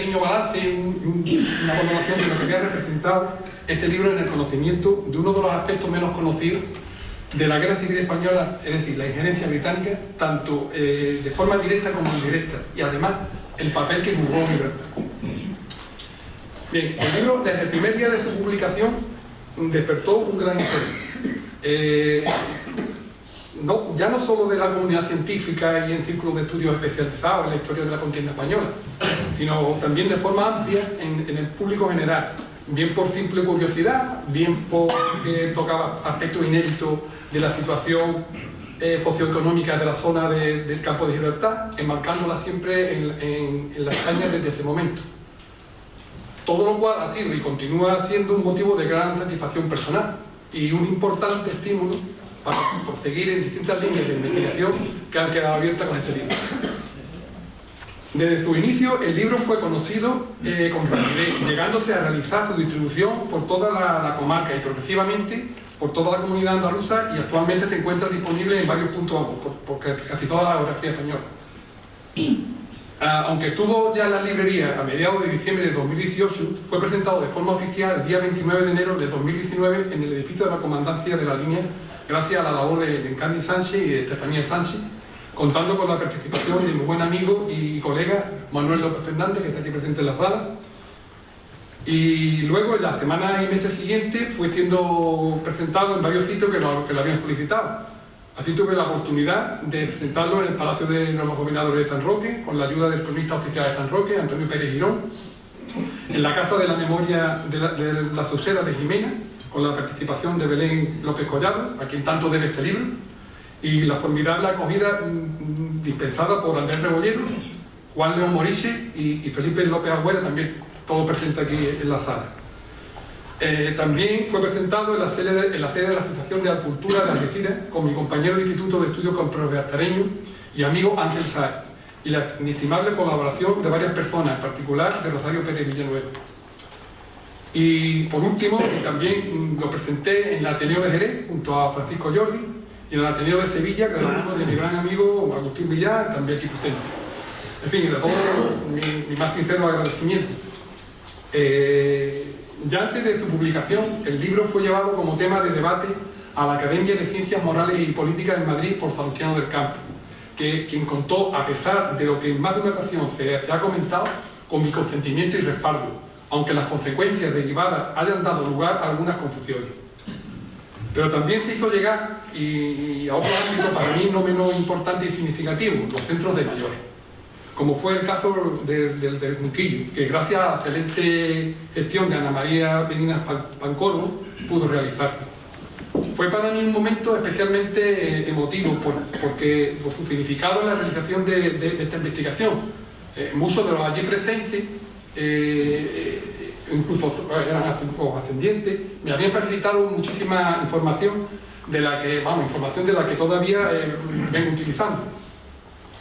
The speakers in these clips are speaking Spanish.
pequeño balance, una valoración de lo que había representado este libro en el conocimiento de uno de los aspectos menos conocidos de la Guerra Civil Española, es decir, la injerencia británica, tanto de forma directa como indirecta, y además el papel que jugó Gibraltar. Bien, el libro, desde el primer día de su publicación, despertó un gran interés. Ya no solo de la comunidad científica y en círculos de estudios especializados en la historia de la contienda española, sino también de forma amplia en el público general, bien por simple curiosidad, bien porque tocaba aspectos inéditos de la situación socioeconómica de la zona del campo de Gibraltar, enmarcándola siempre en la España desde ese momento. Todo lo cual ha sido y continúa siendo un motivo de gran satisfacción personal y un importante estímulo para proseguir en distintas líneas de investigación que han quedado abiertas con este libro. Desde su inicio, el libro fue conocido con rapidez, llegándose a realizar su distribución por toda la comarca y progresivamente por toda la comunidad andaluza, y actualmente se encuentra disponible en varios puntos por casi toda la geografía española. Aunque estuvo ya en las librerías a mediados de diciembre de 2018, fue presentado de forma oficial el día 29 de enero de 2019 en el edificio de la comandancia de la línea, gracias a la labor de Encarni Sánchez y de Estefanía Sánchez, contando con la participación de mi buen amigo y colega Manuel López Fernández, que está aquí presente en la sala. Y luego, en las semanas y meses siguientes, fue siendo presentado en varios sitios que lo habían solicitado. Así tuve la oportunidad de presentarlo en el Palacio de los Gobernadores de San Roque, con la ayuda del cronista oficial de San Roque, Antonio Pérez Girón, en la Casa de la Memoria de la Sauceda de Jimena, con la participación de Belén López Collado, a quien tanto debe este libro, y la formidable acogida dispensada por Andrés Rebolledo, Juan León Moriche y Felipe López Agüera, también todo presente aquí en la sala. También fue presentado en la sede de la Asociación de Agricultura de Algeciras con mi compañero de Instituto de Estudios Comprovertareños y amigo Ángel Sáez, y la inestimable colaboración de varias personas, en particular de Rosario Pérez Villanueva. Y por último, también lo presenté en el Ateneo de Jerez junto a Francisco Jordi, y en el Ateneo de Sevilla, que es uno de mi gran amigo Agustín Villar, también aquí presente. En fin, de todo mi más sincero agradecimiento. Ya antes de su publicación, el libro fue llevado como tema de debate a la Academia de Ciencias Morales y Políticas en Madrid por Salustiano del Campo, quien contó, a pesar de lo que en más de una ocasión se ha comentado, con mi consentimiento y respaldo, aunque las consecuencias derivadas hayan dado lugar a algunas confusiones. Pero también se hizo llegar a otro ámbito para mí no menos importante y significativo, los centros de mayores, como fue el caso del Junquillo, que gracias a la excelente gestión de Ana María Peninas Pancolo pudo realizarse. Fue para mí un momento especialmente emotivo por su significado en la realización de esta investigación. Muchos de los allí presentes, incluso eran ascendientes, me habían facilitado muchísima información de la que todavía vengo utilizando.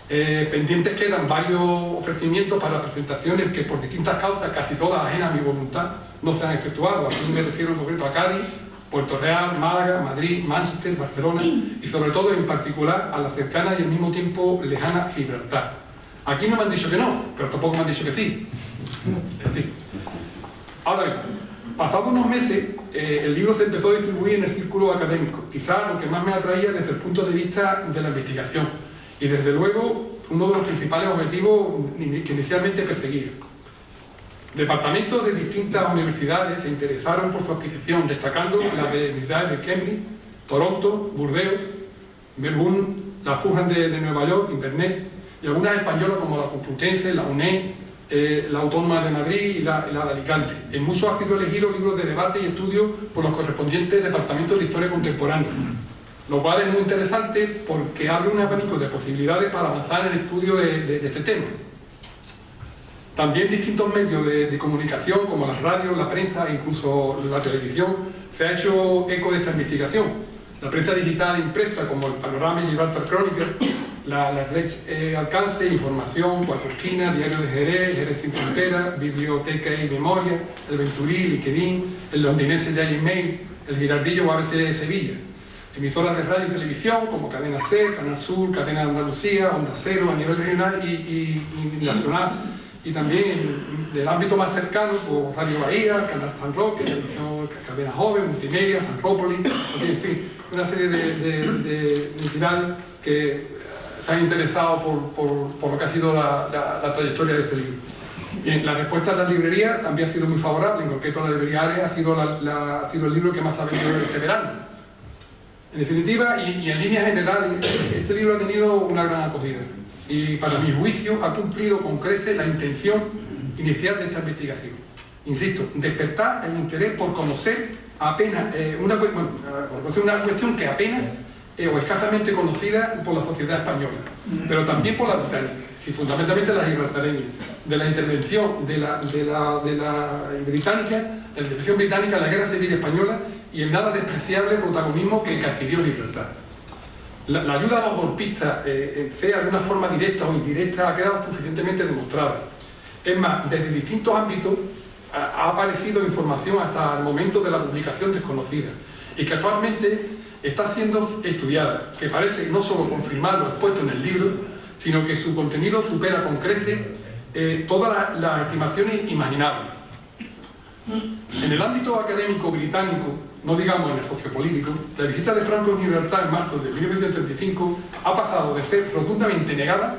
Pendientes quedan varios ofrecimientos para presentaciones que por distintas causas, casi todas ajenas a mi voluntad, no se han efectuado. Aquí me refiero en concreto a Cádiz, Puerto Real, Málaga, Madrid, Manchester, Barcelona y sobre todo en particular a la cercana y al mismo tiempo lejana Gibraltar. Aquí no me han dicho que no, pero tampoco me han dicho que sí. Ahora bien, pasados unos meses, el libro se empezó a distribuir en el círculo académico, quizás lo que más me atraía desde el punto de vista de la investigación y desde luego uno de los principales objetivos que inicialmente perseguía. Departamentos de distintas universidades se interesaron por su adquisición, destacando las de universidades de Cambridge, Toronto, Burdeos, Melbourne, la Fulham de Nueva York, Inverness, y algunas españolas como la Complutense, la UNED, la Autónoma de Madrid y la de Alicante. En muchos han sido elegidos libros de debate y estudio por los correspondientes departamentos de historia contemporánea, lo cual es muy interesante porque abre un abanico de posibilidades para avanzar en el estudio de este tema. También distintos medios de comunicación como las radios, la prensa e incluso la televisión se ha hecho eco de esta investigación. La prensa digital e impresa como el Panorama y Gibraltar Chronicle, la red Alcance, Información, Cuatro Esquinas, Diario de Jerez, Jerez Sin Fronteras, Biblioteca y Memoria, El Venturí, LinkedIn, el londinense Daily Mail, el Girardillo o ABC de Sevilla. Emisoras de radio y televisión como Cadena SER, Canal Sur, Cadena de Andalucía, Onda Cero a nivel regional y nacional, y también del ámbito más cercano, por Radio Bahía, Canal San Roque, Cadena Joven, Multimedia, Sanrópolis, en fin, una serie de entidades que se han interesado por lo que ha sido la trayectoria de este libro. Bien, la respuesta de las librerías también ha sido muy favorable. En concreto, la librería Ares ha sido el libro que más ha vendido este verano. En definitiva, y en líneas generales, este libro ha tenido una gran acogida y, para mi juicio, ha cumplido con creces la intención inicial de esta investigación. Insisto, despertar el interés por conocer apenas una cuestión que apenas o escasamente conocida por la sociedad española, pero también por la británica, y fundamentalmente las gibraltareñas, de la intervención de la intervención británica en la Guerra Civil Española y el nada despreciable protagonismo que adquirió Gibraltar. La ayuda a los golpistas, sea de una forma directa o indirecta, ha quedado suficientemente demostrada. Es más, desde distintos ámbitos ha aparecido información hasta el momento de la publicación desconocida y que actualmente está siendo estudiada, que parece no solo confirmar lo expuesto en el libro, sino que su contenido supera con creces todas las estimaciones imaginables. En el ámbito académico británico, no digamos en el sociopolítico, la visita de Franco en Gibraltar en marzo de 1935 ha pasado de ser rotundamente negada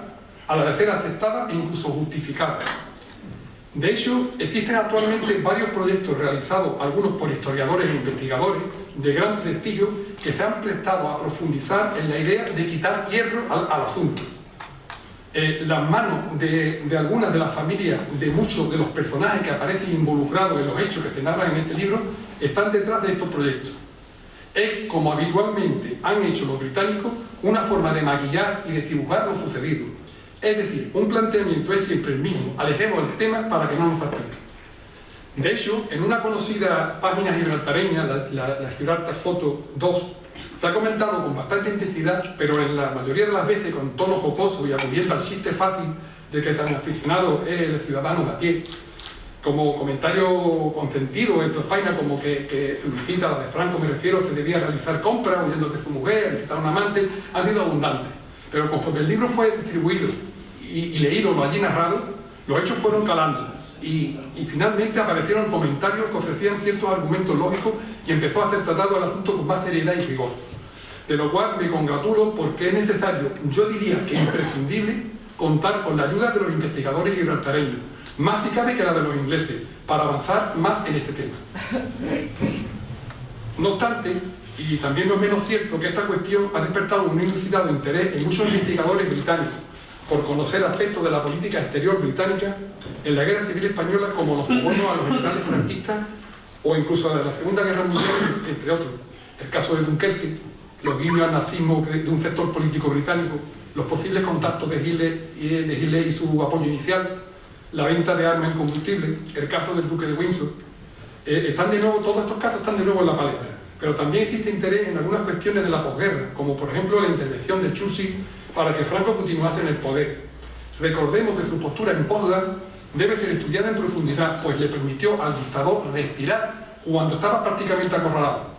a la de ser aceptada e incluso justificada. De hecho, existen actualmente varios proyectos realizados, algunos por historiadores e investigadores de gran prestigio, que se han prestado a profundizar en la idea de quitar hierro al asunto. Las manos de algunas de las familias de muchos de los personajes que aparecen involucrados en los hechos que se narran en este libro están detrás de estos proyectos. Es, como habitualmente han hecho los británicos, una forma de maquillar y de dibujar lo sucedido. Es decir, un planteamiento es siempre el mismo: alejemos el tema para que no nos fastidie. De hecho, en una conocida página gibraltareña, la Gibraltar Photo 2, se ha comentado con bastante intensidad, pero en la mayoría de las veces con tono jocoso y acudiendo al chiste fácil de que tan aficionado es el ciudadano de a pie, como comentario consentido en su página, como que su visita, la de Franco me refiero, se debía realizar compras, huyéndose de su mujer, visitar a un amante, han sido abundantes. Pero conforme el libro fue distribuido y leído, lo allí narrado, los hechos fueron calando. Y finalmente aparecieron comentarios que ofrecían ciertos argumentos lógicos y empezó a ser tratado el asunto con más seriedad y rigor. De lo cual me congratulo, porque es necesario, yo diría que imprescindible, contar con la ayuda de los investigadores gibraltareños, más si cabe que la de los ingleses, para avanzar más en este tema. No obstante, y también no es menos cierto, que esta cuestión ha despertado un inusitado interés en muchos investigadores británicos por conocer aspectos de la política exterior británica en la Guerra Civil Española, como los sobornos a los generales franquistas o incluso de la Segunda Guerra Mundial, entre otros. El caso de Dunkerque, los guiños al nazismo de un sector político británico, los posibles contactos de Hitler y su apoyo inicial, la venta de armas en combustible, el caso del Duque de Windsor. Todos estos casos están de nuevo en la palestra, pero también existe interés en algunas cuestiones de la posguerra, como por ejemplo la intervención de Churchill para que Franco continuase en el poder. Recordemos que su postura en Potsdam debe ser estudiada en profundidad, pues le permitió al dictador respirar cuando estaba prácticamente acorralado.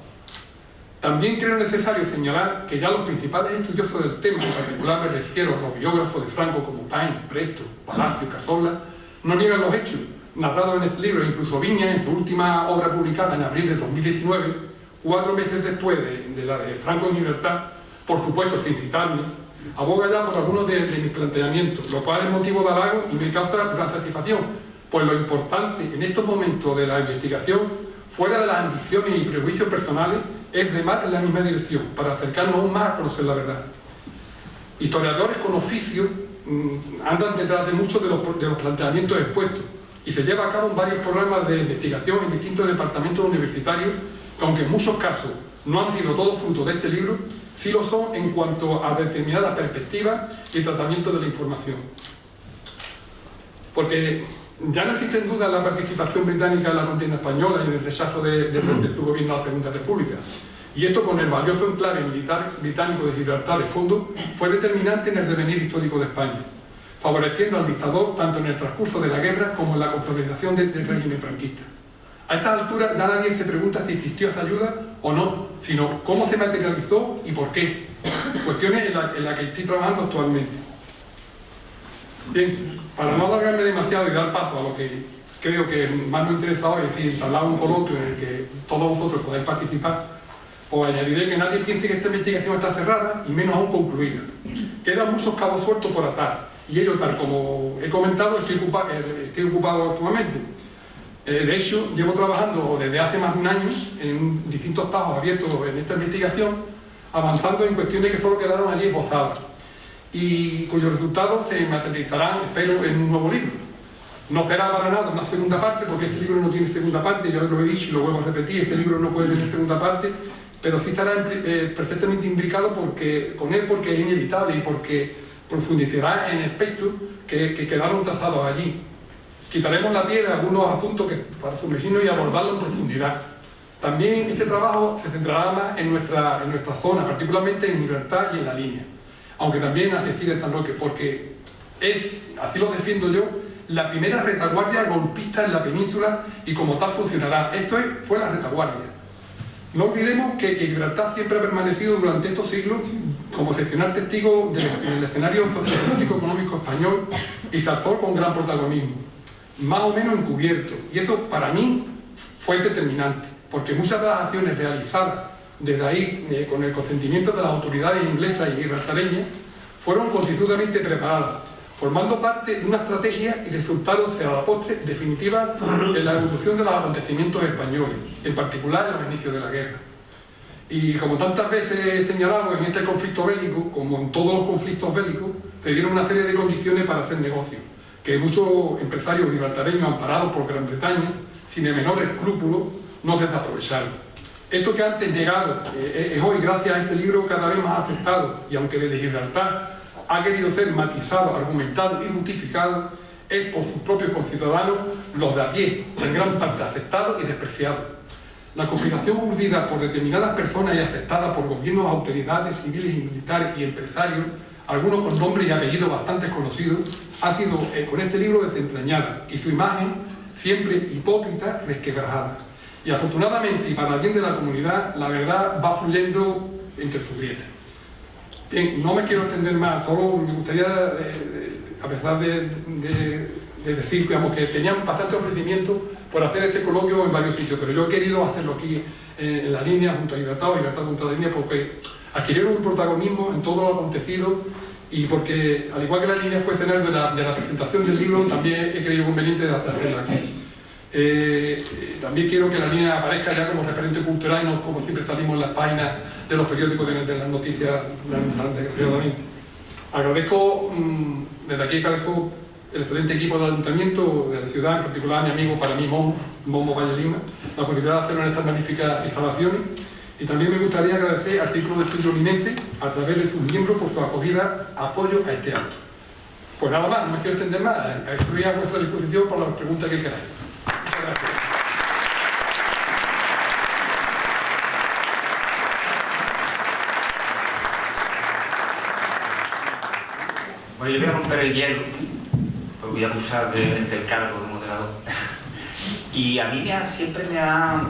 También creo necesario señalar que ya los principales estudiosos del tema, en particular me refiero a los biógrafos de Franco como Paine, Presto, Palacio, Cazorla, no niegan los hechos narrados en este libro. Incluso Viñas, en su última obra publicada en abril de 2019, 4 meses después de la de Franco en Gibraltar, por supuesto sin citarme, aboga ya por algunos de mis planteamientos, lo cual es motivo de halago y me causa gran satisfacción, pues lo importante en estos momentos de la investigación, fuera de las ambiciones y prejuicios personales, es remar en la misma dirección, para acercarnos aún más a conocer la verdad. Historiadores con oficio andan detrás de muchos de los planteamientos expuestos, y se lleva a cabo varios programas de investigación en distintos departamentos universitarios, que aunque en muchos casos no han sido todos fruto de este libro, sí lo son en cuanto a determinadas perspectivas y tratamiento de la información. Porque ya no existe en duda la participación británica en la contienda española y en el rechazo de su gobierno a la Segunda República. Y esto, con el valioso enclave militar británico de Gibraltar de fondo, fue determinante en el devenir histórico de España, favoreciendo al dictador tanto en el transcurso de la guerra como en la consolidación del régimen franquista. A estas alturas ya nadie se pregunta si existió esa ayuda o no, sino cómo se materializó y por qué. Cuestiones en las que estoy trabajando actualmente. Bien, para no alargarme demasiado y dar paso a lo que creo que más me interesa hoy, es decir, instalar un coloquio en el que todos vosotros podáis participar, os añadiré que nadie piense que esta investigación está cerrada y menos aún concluida. Quedan muchos cabos sueltos por atar y ello, tal como he comentado, estoy ocupado actualmente. De hecho, llevo trabajando desde hace más de un año en distintos tajos abiertos en esta investigación, avanzando en cuestiones que solo quedaron allí esbozadas y cuyos resultados se materializarán, espero, en un nuevo libro. No será para nada una segunda parte, porque este libro no tiene segunda parte, ya lo he dicho y lo vuelvo a repetir, este libro no puede tener segunda parte, pero sí estará perfectamente imbricado con él porque es inevitable y porque profundizará en aspectos que quedaron trazados allí. Quitaremos la piel a algunos asuntos para sumergirnos y abordarlos en profundidad. También este trabajo se centrará más en nuestra zona, particularmente en Gibraltar y en la línea. Aunque también a Algeciras San Roque, porque es, así lo defiendo yo, la primera retaguardia golpista en la península y como tal funcionará. Esto fue la retaguardia. No olvidemos que Gibraltar siempre ha permanecido durante estos siglos como excepcional testigo del escenario sociopolítico económico español y se alzó con gran protagonismo, más o menos encubierto. Y eso para mí fue determinante, porque muchas de las acciones realizadas desde ahí, con el consentimiento de las autoridades inglesas y gibraltareñas, fueron constitucionalmente preparadas, formando parte de una estrategia y resultándose a la postre definitiva en la evolución de los acontecimientos españoles, en particular en los inicios de la guerra. Y como tantas veces he señalado, en este conflicto bélico, como en todos los conflictos bélicos, se dieron una serie de condiciones para hacer negocio, que muchos empresarios gibraltareños amparados por Gran Bretaña, sin el menor escrúpulo, no desaprovecharon. Esto que antes llegado es hoy, gracias a este libro, cada vez más aceptado, y aunque desde Gibraltar ha querido ser matizado, argumentado y justificado, es por sus propios conciudadanos, los de a pie, en gran parte aceptados y despreciados. La conspiración urdida por determinadas personas y aceptada por gobiernos, autoridades civiles y militares y empresarios, algunos con nombres y apellidos bastante conocidos, ha sido con este libro desentrañada y su imagen siempre hipócrita, resquebrajada. Y afortunadamente, y para el bien de la comunidad, la verdad va fluyendo entre sus grietas. Bien, no me quiero extender más, solo me gustaría, a pesar de decir, digamos, que tenían bastante ofrecimiento por hacer este coloquio en varios sitios, pero yo he querido hacerlo aquí en la línea, junto a Gibraltar contra la línea, porque adquirieron un protagonismo en todo lo acontecido y porque, al igual que la línea fue escenario de la presentación del libro, también he creído conveniente de hacerlo aquí. También quiero que la línea aparezca ya como referente cultural y no como siempre salimos en las páginas de los periódicos de las noticias desgraciadamente. Agradezco, desde aquí agradezco el excelente equipo del Ayuntamiento, de la ciudad, en particular a mi amigo, para mí, Momo Valle Lima, la posibilidad de hacerlo en estas magníficas instalaciones. Y también me gustaría agradecer al Círculo de Estudio Linense, a través de sus miembros, por su acogida, apoyo a este acto. Pues nada más, no me quiero extender más, estoy a vuestra disposición para las preguntas que queráis. Muchas gracias. Bueno, yo voy a romper el hielo, pues voy a abusar del cargo de moderador. Y a mí siempre me ha...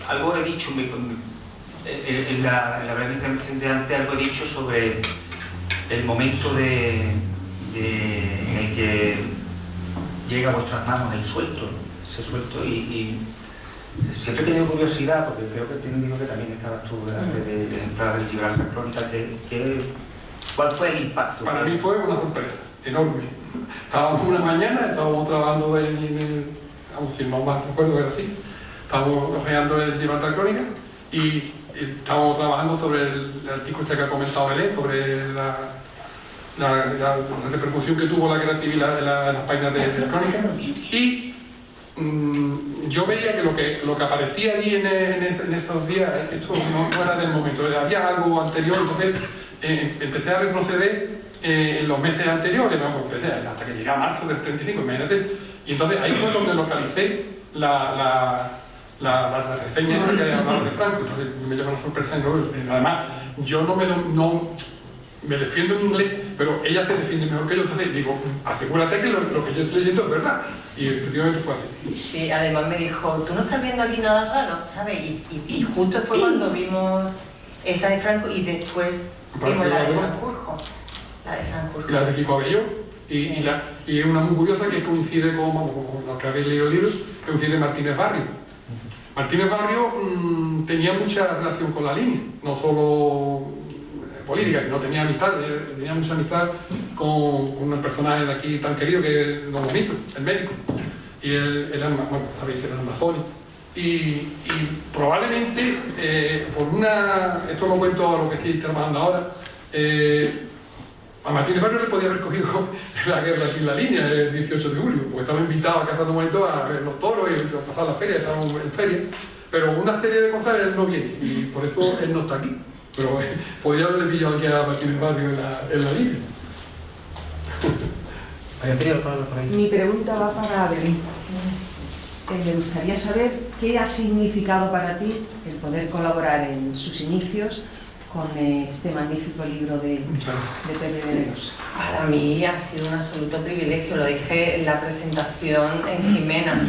Algo he dicho en la breve intervención de antes, algo he dicho sobre el momento en el que llega a vuestras manos el suelto, ese suelto, y siempre he tenido curiosidad, porque creo que te digo que también estabas tú antes de entrar del Gibraltar Crónica, ¿cuál fue el impacto? Para mí fue una sorpresa enorme. Estábamos una mañana, estábamos trabajando si no me acuerdo, era así, estábamos ojeando el Gibraltar Crónica y estábamos trabajando sobre el artículo que ha comentado Belén, sobre la repercusión que tuvo la guerra civil en las páginas de la crónica, y yo veía que lo que aparecía allí en esos días, esto no era del momento, había algo anterior, entonces empecé a retroceder en los meses anteriores, hasta que llegué a marzo del 35, imagínate, y entonces ahí fue donde localicé la reseña esta que hablaba de Franco, entonces me lleva una sorpresa enorme. Además, yo no me defiendo en inglés, pero ella se defiende mejor que yo, entonces digo, asegúrate que lo que yo estoy leyendo es verdad. Y efectivamente fue así. Sí, además me dijo, tú no estás viendo aquí nada raro, ¿sabes? Y justo fue cuando vimos esa de Franco y después vimos la de Sanjurjo. La de Sanjurjo. Y la de Kiko Abelló. Y es una muy curiosa que coincide con, vamos, con los que habéis leído el libro, que coincide Martínez Barrio. Martínez Barrio tenía mucha relación con la línea, no solo política, sino tenía mucha amistad con un personaje de aquí tan querido que es Don Bonito, el médico. Y él era, bueno, sabéis que era amazónico. Y probablemente, esto lo cuento a lo que estoy trabajando ahora, a Martínez Barrio le podía haber cogido la guerra aquí en la línea el 18 de julio, porque estaba invitado a Casa de Bonito a ver los toros y a pasar la feria, estábamos en feria, pero una serie de cosas él no viene y por eso él no está aquí. Pero podría haberle pillado aquí a Martínez Barrio en la línea. Mi pregunta va para Belén. Me gustaría saber qué ha significado para ti el poder colaborar en sus inicios con este magnífico libro de Pepe Veneroso. Para mí ha sido un absoluto privilegio, lo dije en la presentación en Jimena.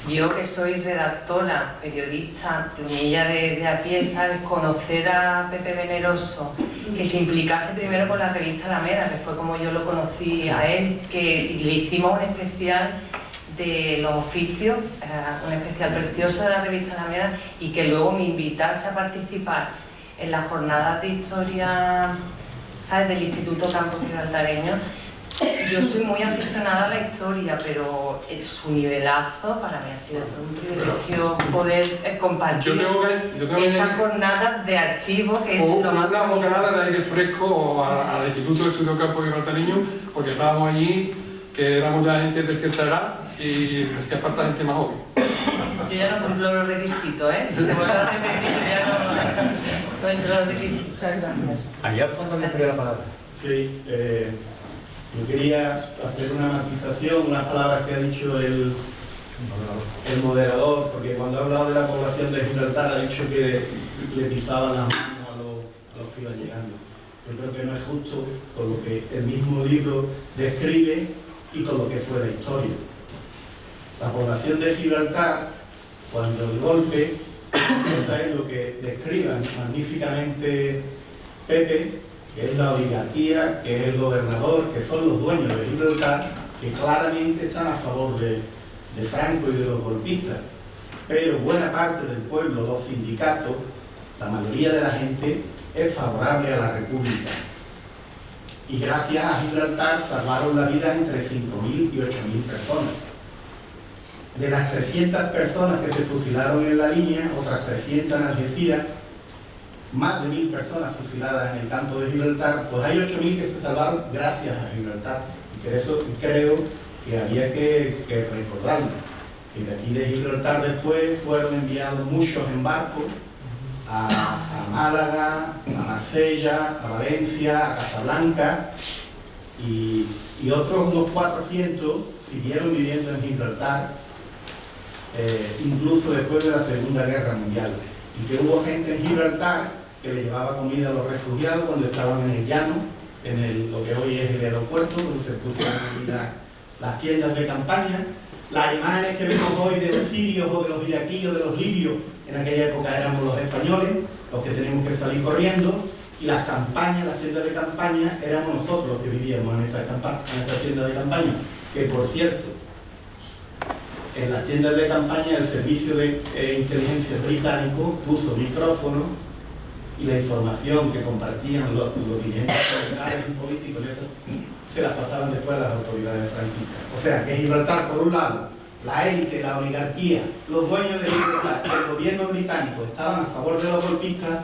Yo que soy redactora, periodista, plumilla de a pie, ¿sabes? Conocer a Pepe Veneroso, que se implicase primero con la revista Alameda, que fue como yo lo conocí a él, que le hicimos un especial de los oficios, un especial precioso de la revista Alameda, y que luego me invitase a participar en las jornadas de historia, ¿sabes?, del Instituto Campos Gibraltareño. Yo soy muy aficionada a la historia, pero su nivelazo para mí ha sido un privilegio poder compartir esa jornada de archivo que es lo más... Una bocanada de aire fresco al Instituto de Estudios Campos Gibraltareño, porque estábamos allí, que éramos ya gente de cierta edad y hacía falta gente más joven. Yo ya no cumplo los requisitos, ¿eh? Si se vuelve a repetir, yo ya no entro los requisitos. Muchas gracias. Allá al fondo me pidió la palabra. Sí, yo quería hacer una matización, unas palabras que ha dicho el moderador, porque cuando ha hablado de la población de Gibraltar ha dicho que le pisaban las manos a los que iban llegando. Yo creo que no es justo con lo que el mismo libro describe y con lo que fue la historia. La población de Gibraltar, cuando el golpe, esa es lo que describe magníficamente Pepe, que es la oligarquía, que es el gobernador, que son los dueños de Gibraltar, que claramente están a favor de Franco y de los golpistas. Pero buena parte del pueblo, los sindicatos, la mayoría de la gente, es favorable a la República. Y gracias a Gibraltar salvaron la vida entre 5.000 y 8.000 personas. De las 300 personas que se fusilaron en la línea, otras 300 en Algeciras, más de 1.000 personas fusiladas en el campo de Gibraltar, pues hay 8.000 que se salvaron gracias a Gibraltar. Y por eso creo que había que recordarlo. Que de aquí de Gibraltar después fueron enviados muchos en barco a Málaga, a Marsella, a Valencia, a Casablanca, y otros unos 400 siguieron viviendo en Gibraltar, incluso después de la Segunda Guerra Mundial. Y que hubo gente en Gibraltar que le llevaba comida a los refugiados cuando estaban en el llano, lo que hoy es el aeropuerto, donde se pusieron las tiendas de campaña. Las imágenes que vemos hoy de los sirios o de los iraquíes o de los libios, en aquella época éramos los españoles, los que teníamos que salir corriendo, y las campañas, las tiendas de campaña, éramos nosotros los que vivíamos en esa tienda de campaña. Que por cierto, en las tiendas de campaña el servicio de inteligencia británico puso micrófonos y la información que compartían los dirigentes militares y políticos se las pasaban después a las autoridades franquistas. O sea que Gibraltar, por un lado, la élite, la oligarquía, los dueños de Gibraltar y el gobierno británico estaban a favor de los golpistas,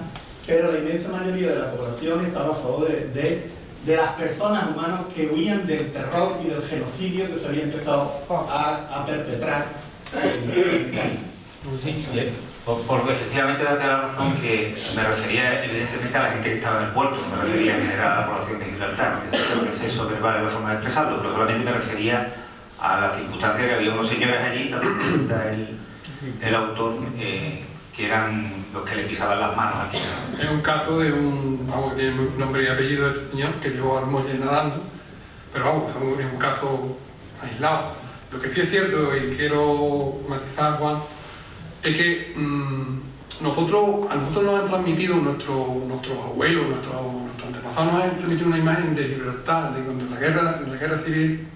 pero la inmensa mayoría de la población estaba a favor de las personas humanas que huían del terror y del genocidio que se había empezado a perpetrar. Sí, bien. Porque efectivamente darte la razón que me refería evidentemente a la gente que estaba en el puerto, no me refería en general a la población de Gibraltar, que es el proceso verbal de la forma de expresarlo, pero solamente me refería a la circunstancia que había unos señores allí, también cuenta el autor, que eran los que le pisaban las manos aquí. Es un caso de vamos, que tiene nombre y apellido de este señor que llegó al muelle nadando, pero vamos, es un caso aislado. Lo que sí es cierto, y quiero matizar, Juan, es que a nosotros nos han transmitido nuestros abuelos, nuestros nuestros antepasados nos han transmitido una imagen de libertad, de cuando la guerra civil,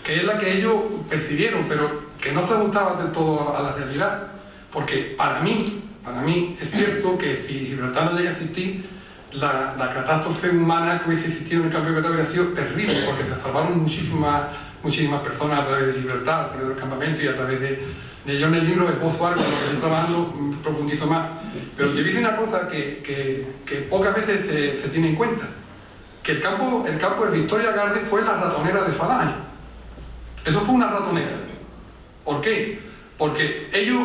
que es la que ellos percibieron, pero que no se ajustaba del todo a la realidad. Porque para mí es cierto que si Gibraltar no llega a existir, la catástrofe humana que hubiese existido en el campo de Gibraltar hubiera sido terrible, porque se salvaron muchísimas personas a través de Gibraltar, a través del campamento y a través de yo en el libro de Pozo Arco, con lo que estoy trabajando, profundizo más. Pero yo dice una cosa que pocas veces se tiene en cuenta, que el campo de Victoria Gardens fue la ratonera de Falange. Eso fue una ratonera. ¿Por qué? Porque ellos,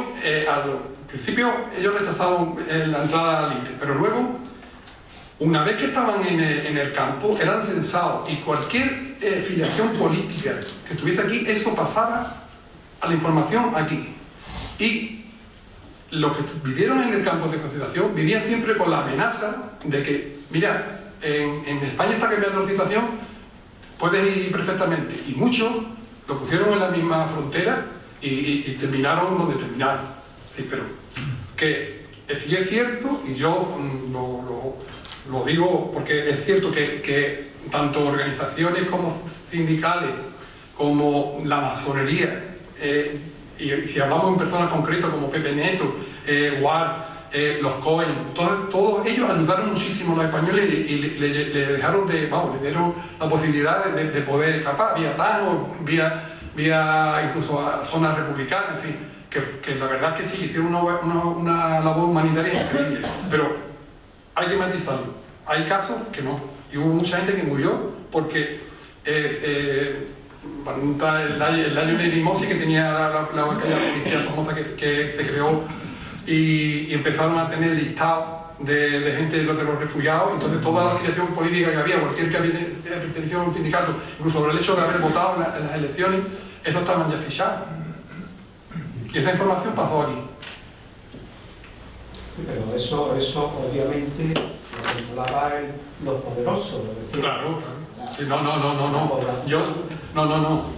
al principio, ellos rechazaban la entrada libre, pero luego, una vez que estaban en el campo, eran censados y cualquier filiación política que estuviese aquí, eso pasaba a la información aquí. Y los que vivieron en el campo de concentración vivían siempre con la amenaza de que, mira, en España está cambiando la situación, puedes ir perfectamente. Y muchos lo pusieron en la misma frontera y terminaron donde terminaron. Sí, pero que sí es cierto, y yo lo digo porque es cierto que tanto organizaciones como sindicales, como la masonería, y si hablamos en personas concretas como Pepe Neto, Guard, los Cohen, todos ellos ayudaron muchísimo a los españoles y le dejaron le dieron la posibilidad de poder escapar vía Tajo, vía incluso a zonas republicanas, en fin, que la verdad es que sí hicieron una labor humanitaria increíble, pero hay que matizarlo. Hay casos que no, y hubo mucha gente que murió porque el año de Mossi, que tenía aquella policía famosa que se creó, y empezaron a tener listado de gente de los refugiados. Entonces toda la afiliación política que había, cualquier que había pertenecido a un sindicato, incluso sobre el hecho de haber votado en las elecciones, eso estaban ya fichados. Y esa información pasó aquí. Pero eso obviamente lo controlaba los poderosos, es decir, claro. Sí, no.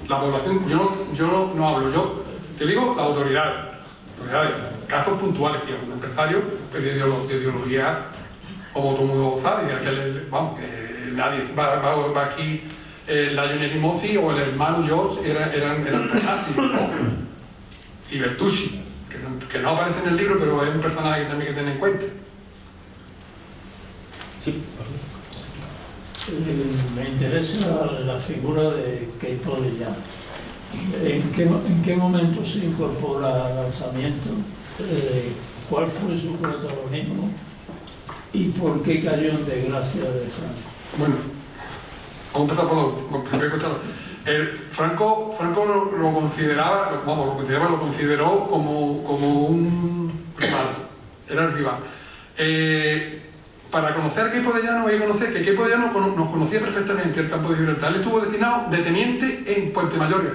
La población, yo no hablo, yo te digo la autoridad. Casos puntuales, que un empresario de ideología, como todo el mundo sabe, que nadie va aquí, Lionel Mossi o el hermano George eran nazis, y Bertucci, que no aparece en el libro, pero es un personaje que también hay que tener en cuenta. Sí. Me interesa la figura de Queipo de Llano. ¿En qué momento se incorpora al alzamiento? ¿Cuál fue su protagonismo? ¿Y por qué cayó en desgracia de Franco? Bueno, vamos a empezar por lo primero. Franco lo consideró como un rival, era el rival. Para conocer a Queipo de Llano hay que conocer que Queipo de Llano nos conocía perfectamente el campo de Gibraltar. Él estuvo destinado de teniente en Puente Mayorga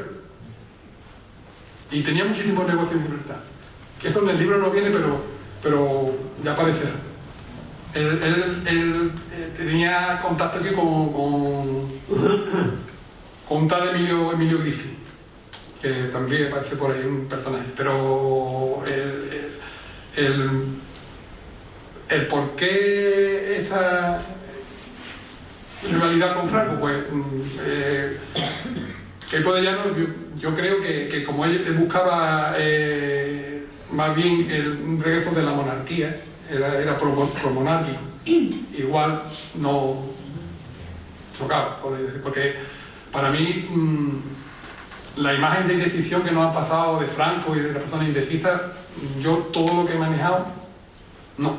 y tenía muchísimos negocios en Gibraltar. Que eso en el libro no viene, pero ya aparecerá. Él tenía contacto aquí con un tal Emilio Griffith, que también aparece por ahí un personaje. Pero el por qué esa rivalidad con Franco, pues Queipo de Llano, yo creo que como él buscaba más bien un regreso de la monarquía, era pro-monárquico, igual no chocaba, porque para mí la imagen de indecisión que nos ha pasado de Franco y de la persona indecisa, yo todo lo que he manejado, no.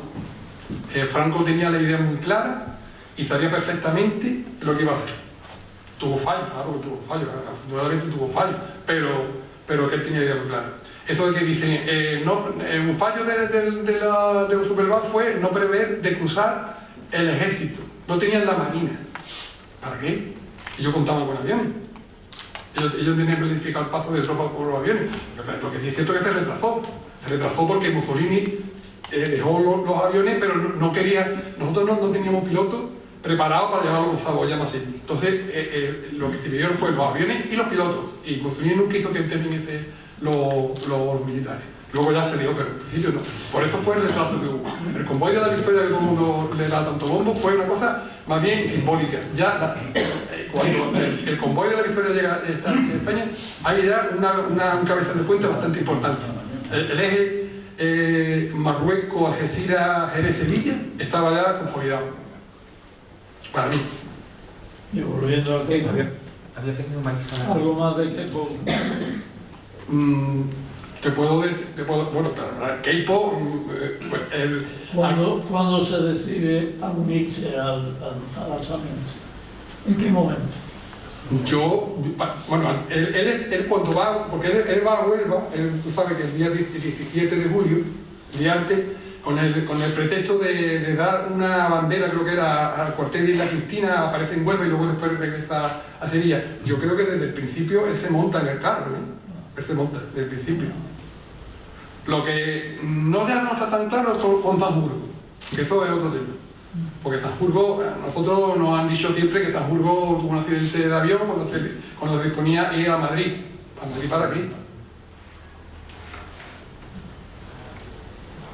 Franco tenía la idea muy clara y sabía perfectamente lo que iba a hacer. Tuvo fallos, claro que tuvo fallos, afortunadamente tuvo fallos, pero que él tenía la idea muy clara. Eso de que dicen, un fallo de los Superbad fue no prever de cruzar el ejército. No tenían la marina. ¿Para qué? Ellos contaban con aviones. Ellos tenían planificado el paso de tropas por los aviones. Lo que es cierto es que se retrasó. Se retrasó porque Mussolini dejó los aviones, pero no quería. Nosotros no teníamos pilotos preparados para llevarlos a Boyama City. Entonces, lo que se pidieron fue los aviones y los pilotos. Y Mussolini nunca quiso que interviniesen los militares. Luego ya se dio, pero al principio no. Por eso fue el retraso que hubo. El convoy de la Victoria, que todo el mundo le da tanto bombo, fue una cosa más bien simbólica. Ya cuando el convoy de la Victoria llega a España, hay ya un cabezal de puente bastante importante. El eje Marruecos, Algeciras, Jerez, Sevilla estaba ya consolidado. Para mí. Y volviendo a Keipo, Había pedido Marisa. algo más de Keipo. Te puedo decir, bueno, Keipo, ¿Cuándo se decide a unirse al alzamiento? ¿En qué momento? Él cuando va, porque él va a Huelva, tú sabes que el día 17 de julio, el día antes, con el pretexto de dar una bandera, creo que era al cuartel de Isla Cristina, aparece en Huelva y luego después regresa a Sevilla. Yo creo que desde el principio él se monta en el carro, él se monta desde el principio. Lo que no está tan claro es con Sanjurjo, que eso es otro tema. Porque Sanjurjo, nosotros nos han dicho siempre que Sanjurjo tuvo un accidente de avión cuando se disponía a ir a Madrid. ¿A Madrid para qué?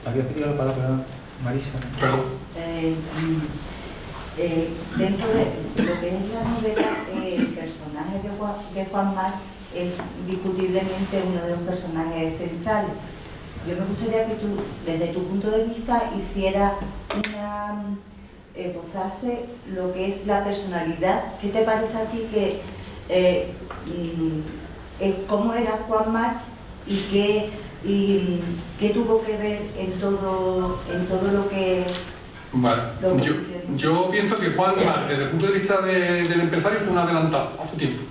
Había pedido la palabra Marisa. Perdón. Dentro de lo que es la novela, el personaje de Juan March es discutiblemente uno de los personajes centrales. Yo me gustaría que tú, desde tu punto de vista, hicieras posase lo que es la personalidad. ¿Qué te parece a ti cómo era Juan March y qué tuvo que ver en todo lo que... Vale. Yo pienso que Juan March, desde el punto de vista del empresario, fue un adelantado a su tiempo.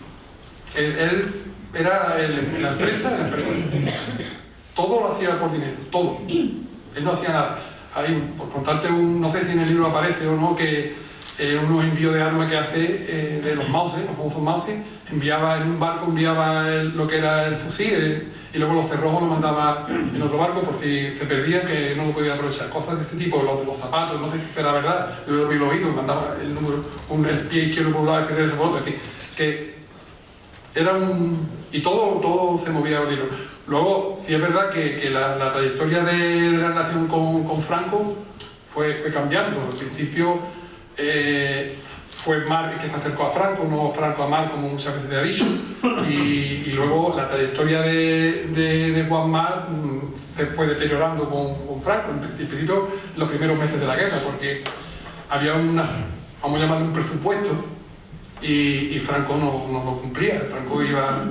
Él era la empresa. Todo lo hacía por dinero, todo. Él no hacía nada. Hay, por contarte, no sé si en el libro aparece o no, que unos envíos de armas que hace de los Mauser, los famosos Mauser, enviaba en un barco, lo que era el fusil y luego los cerrojos lo mandaba en otro barco por si se perdían, que no lo podía aprovechar. Cosas de este tipo, los de los zapatos, no sé si será verdad, yo lo vi oído, mandaba el número, el pie izquierdo por un lado, el pie derecho por otro, es decir, que era y todo se movía al hilo. Luego, sí es verdad que la trayectoria de la relación con Franco fue cambiando. Al principio fue March que se acercó a Franco, no Franco a March, como muchas veces se ha dicho. Y luego la trayectoria de Juan March se fue deteriorando con Franco, en principio los primeros meses de la guerra, porque había vamos a llamarle un presupuesto, y Franco no lo cumplía. Franco iba...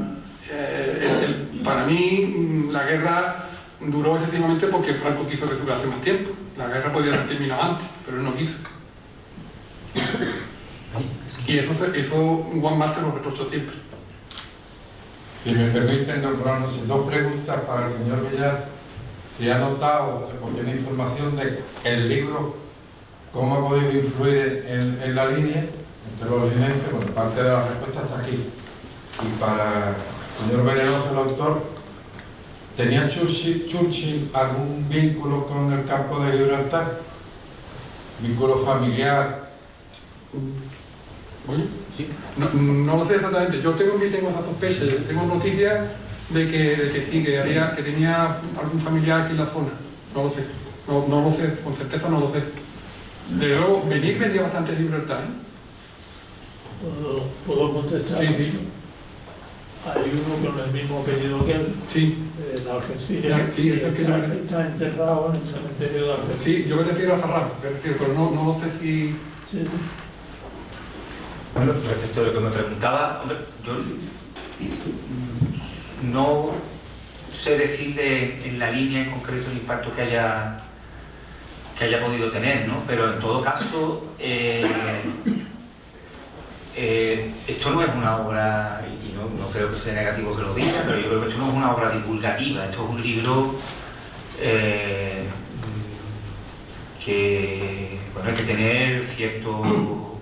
para mí, la guerra duró excesivamente porque Franco quiso que durase más tiempo. La guerra podía haber terminado antes, pero él no quiso. Y eso Juan March se lo reprochó siempre. Si me permiten, don Bruno, dos preguntas para el señor Villar. Si ha notado o tiene información de que el libro, cómo ha podido influir en la línea entre los linenses. Bueno, parte de la respuesta está aquí. Y para el señor Venenoso, el autor, ¿tenía Churchill algún vínculo con el campo de Gibraltar? ¿Vínculo familiar? Oye, sí. No lo sé exactamente. Yo tengo esa sospecha, tengo noticias de que sí, que tenía algún familiar aquí en la zona. No lo sé. No lo sé, con certeza no lo sé. Desde luego, Benítez vendía bastante en Gibraltar, ¿Puedo contestar? Sí. Hay uno con el mismo apellido que él, sí. En Algeciras, sí, está enterrado en el cementerio de Algeciras. Sí, yo me refiero a Ferraro, pero no lo sé si... Sí. Bueno, respecto a lo que me preguntaba, hombre, yo no sé decirle en la línea en concreto el impacto que haya podido tener, ¿no? Pero en todo caso, esto no es una obra, y no creo que sea negativo que lo diga, pero yo creo que esto no es una obra divulgativa, esto es un libro que hay que tener cierto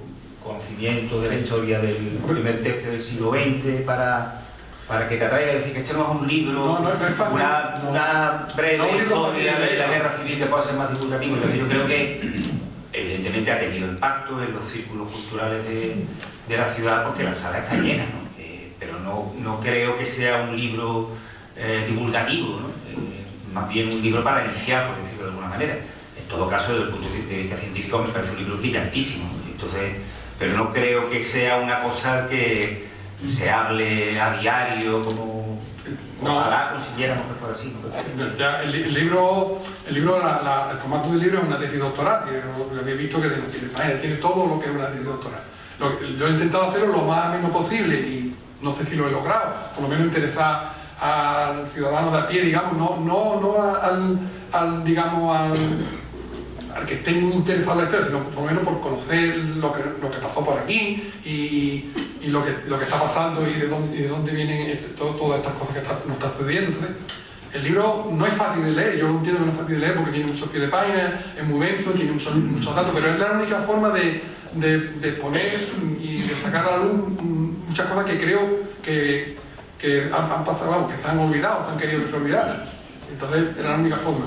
conocimiento de la historia del primer tercio del siglo XX para que te atraiga. Es decir, que este no es un libro, una breve historia de la guerra civil que pueda ser más divulgativo. Yo creo que evidentemente ha tenido impacto en los círculos culturales de la ciudad porque la sala está llena, ¿no? Pero no creo que sea un libro divulgativo, ¿no? Más bien un libro para iniciar, por decirlo de alguna manera. En todo caso, desde el punto de vista científico, me parece un libro brillantísimo. Entonces, pero no creo que sea una cosa que se hable a diario, como ojalá consiguiéramos que fuera así, ¿no? Ya, el libro, el formato del libro es una tesis doctoral, que lo habéis visto que tiene todo lo que es una tesis doctoral. Yo he intentado hacerlo lo más ameno posible y no sé si lo he logrado, por lo menos interesar al ciudadano de a pie, digamos, no al que esté muy interesado en la historia, sino por lo menos por conocer lo que pasó por aquí y lo que está pasando y de dónde vienen todas estas cosas que nos están sucediendo. Entonces, el libro no es fácil de leer, yo lo entiendo que no es fácil de leer porque tiene muchos pies de página, es muy denso, tiene muchos datos, pero es la única forma de poner y de sacar a la luz muchas cosas que creo que han pasado, vamos, que se han olvidado, se han querido que se olvidaran. Entonces, era la única forma.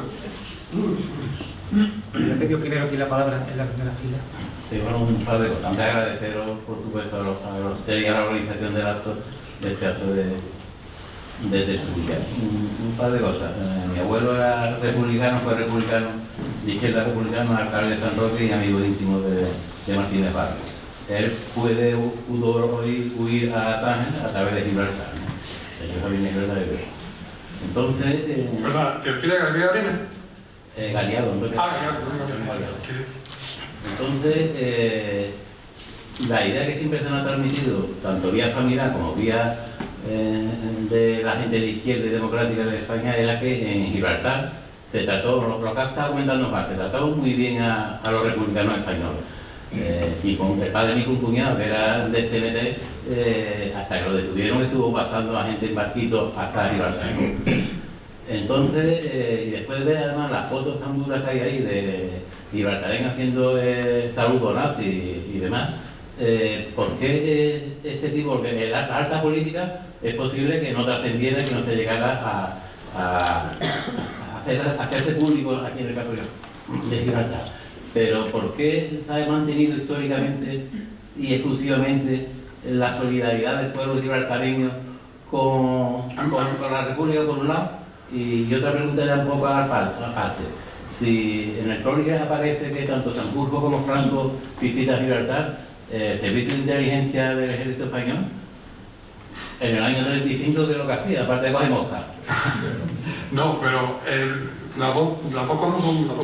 Le he pedido primero aquí la palabra en la primera fila. Sí, bueno, un par de cosas. Antes de agradeceros, por supuesto, a los ustedes y a la organización del acto del Teatro de Texturia. Un par de cosas. Mi abuelo era republicano, fue republicano, de izquierda republicana, alcalde de San Roque y amigo íntimo de Martínez Barrio. Él pudo huir a Tánger a través de Gibraltar, ¿no? Ellos habían negro de Ebro. Entonces... ¿Verdad? ¿Te refieres a García Arenas? Galeado, ¿no? Galeado. Entonces, la idea que siempre se nos ha transmitido, tanto vía familiar como vía de la gente de izquierda y democrática de España, era que en Gibraltar se trató, lo que estaba comentando más, se trató muy bien a los republicanos españoles. Y con el padre de mi concuñado, que era del CNT, hasta que lo detuvieron, estuvo pasando a gente en barquitos hasta Gibraltar. Entonces, y después de ver además las fotos tan duras que hay ahí de gibraltareños haciendo saludo nazi y demás, ¿por qué ese tipo? Porque en la alta política es posible que no trascendiera, que no se llegara a hacerse público aquí en el Capitolio de Gibraltar. Pero ¿por qué se ha mantenido históricamente y exclusivamente la solidaridad del pueblo gibraltareño con la República por un lado? Y otra pregunta ya un poco aparte. Si en el crónica aparece que tanto Sanjurjo como Franco visitan Gibraltar, el Servicio de Inteligencia del Ejército Español, en el año 35, ¿qué es lo que hacía? Aparte de coger mosca. No, pero las dos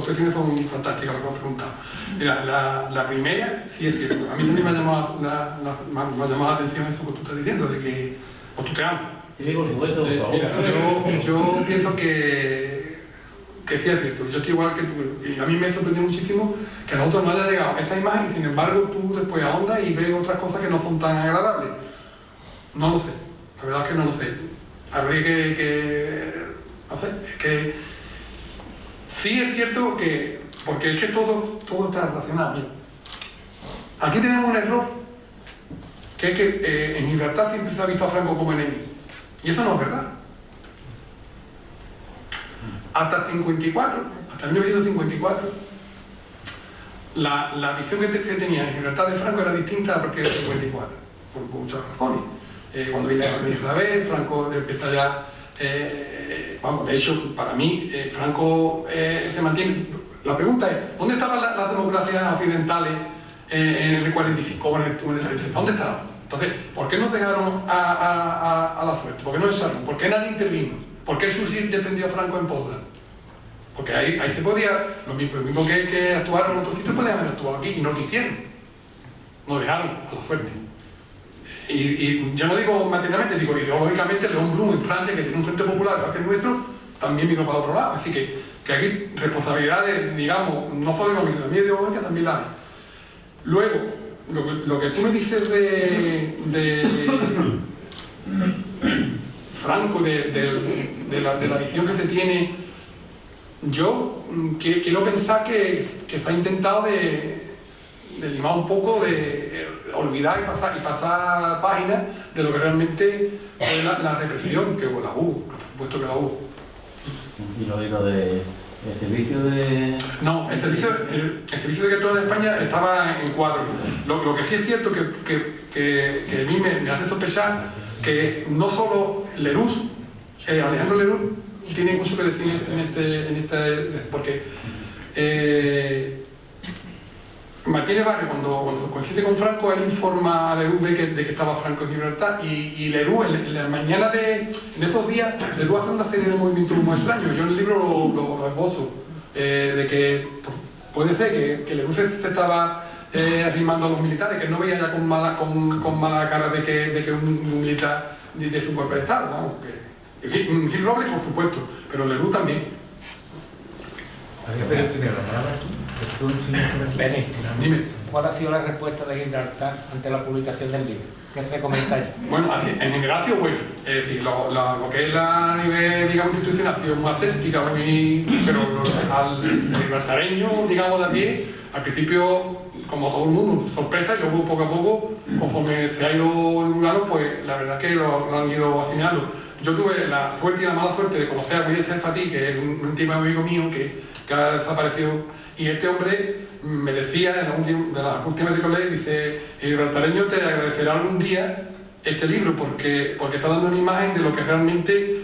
cuestiones son fantásticas, lo que has preguntado. Mira, la primera, sí es cierto. A mí también me ha llamado la atención eso que tú estás diciendo, de que... o tú te amas. Sí, por supuesto, por favor. Mira, yo pienso que sí es cierto. Yo estoy igual que tú. Y a mí me sorprendió muchísimo que a nosotros no haya llegado esa imagen y sin embargo tú después ahondas y ves otras cosas que no son tan agradables. No lo sé. La verdad es que no lo sé. Habría que no sé. Es que sí es cierto que... porque es que todo está relacionado. Mira. Aquí tenemos un error. Que es que en Gibraltar siempre se ha visto a Franco como enemigo. Y eso no es verdad. Hasta el 54, hasta el 1954, la visión que tenía en Gibraltar de Franco era distinta a partir del 54, por muchas razones. Cuando viene la guerra Israel, Franco empieza ya... vamos, de hecho, para mí, Franco se mantiene... La pregunta es, ¿dónde estaban las democracias occidentales en el 45 o en el 30? ¿Dónde estaban? Entonces, ¿por qué nos dejaron a la suerte? ¿Por qué no echaron? ¿Por qué nadie intervino? ¿Por qué Susi defendió a Franco en Potsdam? Porque ahí se podía, lo mismo que actuaron en otros sitios, podían haber actuado aquí y no lo hicieron. Nos dejaron a la suerte. Y yo no digo materialmente, digo ideológicamente. León Blum en Francia, que tiene un frente popular igual que el nuestro, también vino para otro lado. Así que aquí responsabilidades, digamos, no solo de la ideología, también la hay. Luego, lo que tú me dices de Franco, de la visión que se tiene, yo quiero pensar que se ha intentado de limar un poco, de olvidar y pasar páginas de lo que realmente fue la represión, que la hubo, por supuesto que la hubo. Y lo de... ¿El servicio de...? No, el servicio de Criaturas de España estaba en cuadro. Lo que sí es cierto que a mí me hace sospechar que no solo Lerús, Alejandro Lerús, tiene mucho que decir en este porque Martínez Barrio, cuando coincide con Franco, él informa a Lerú de que estaba Franco en Gibraltar, y Lerú, en la mañana en esos días, Lerú hace una serie de movimientos muy extraños. Yo en el libro lo esbozo, de que puede ser que Lerú se estaba arrimando a los militares, que no veía ya con mala cara de que un militar de su golpe de Estado, vamos, Gil Robles, por supuesto, pero Lerú también. Había pedido primero la palabra aquí. Dime. ¿Cuál ha sido la respuesta de Gibraltar ante la publicación del libro? ¿Qué se comenta ahí? Bueno, en general ha sido bueno. Es decir, lo que es a nivel, digamos, institucional ha sido muy aséptica, pero al gibraltareño, digamos, de a pie, al principio, como todo el mundo, sorpresa, y luego poco a poco, conforme se ha ido divulgando, pues la verdad es que lo han ido asimilando. Yo tuve la suerte y la mala suerte de conocer a William Fatih, que es un íntimo amigo mío que ha desaparecido. Y este hombre me decía, de las últimas de colegio, dice: el gibraltareño te agradecerá algún día este libro porque está dando una imagen de lo que realmente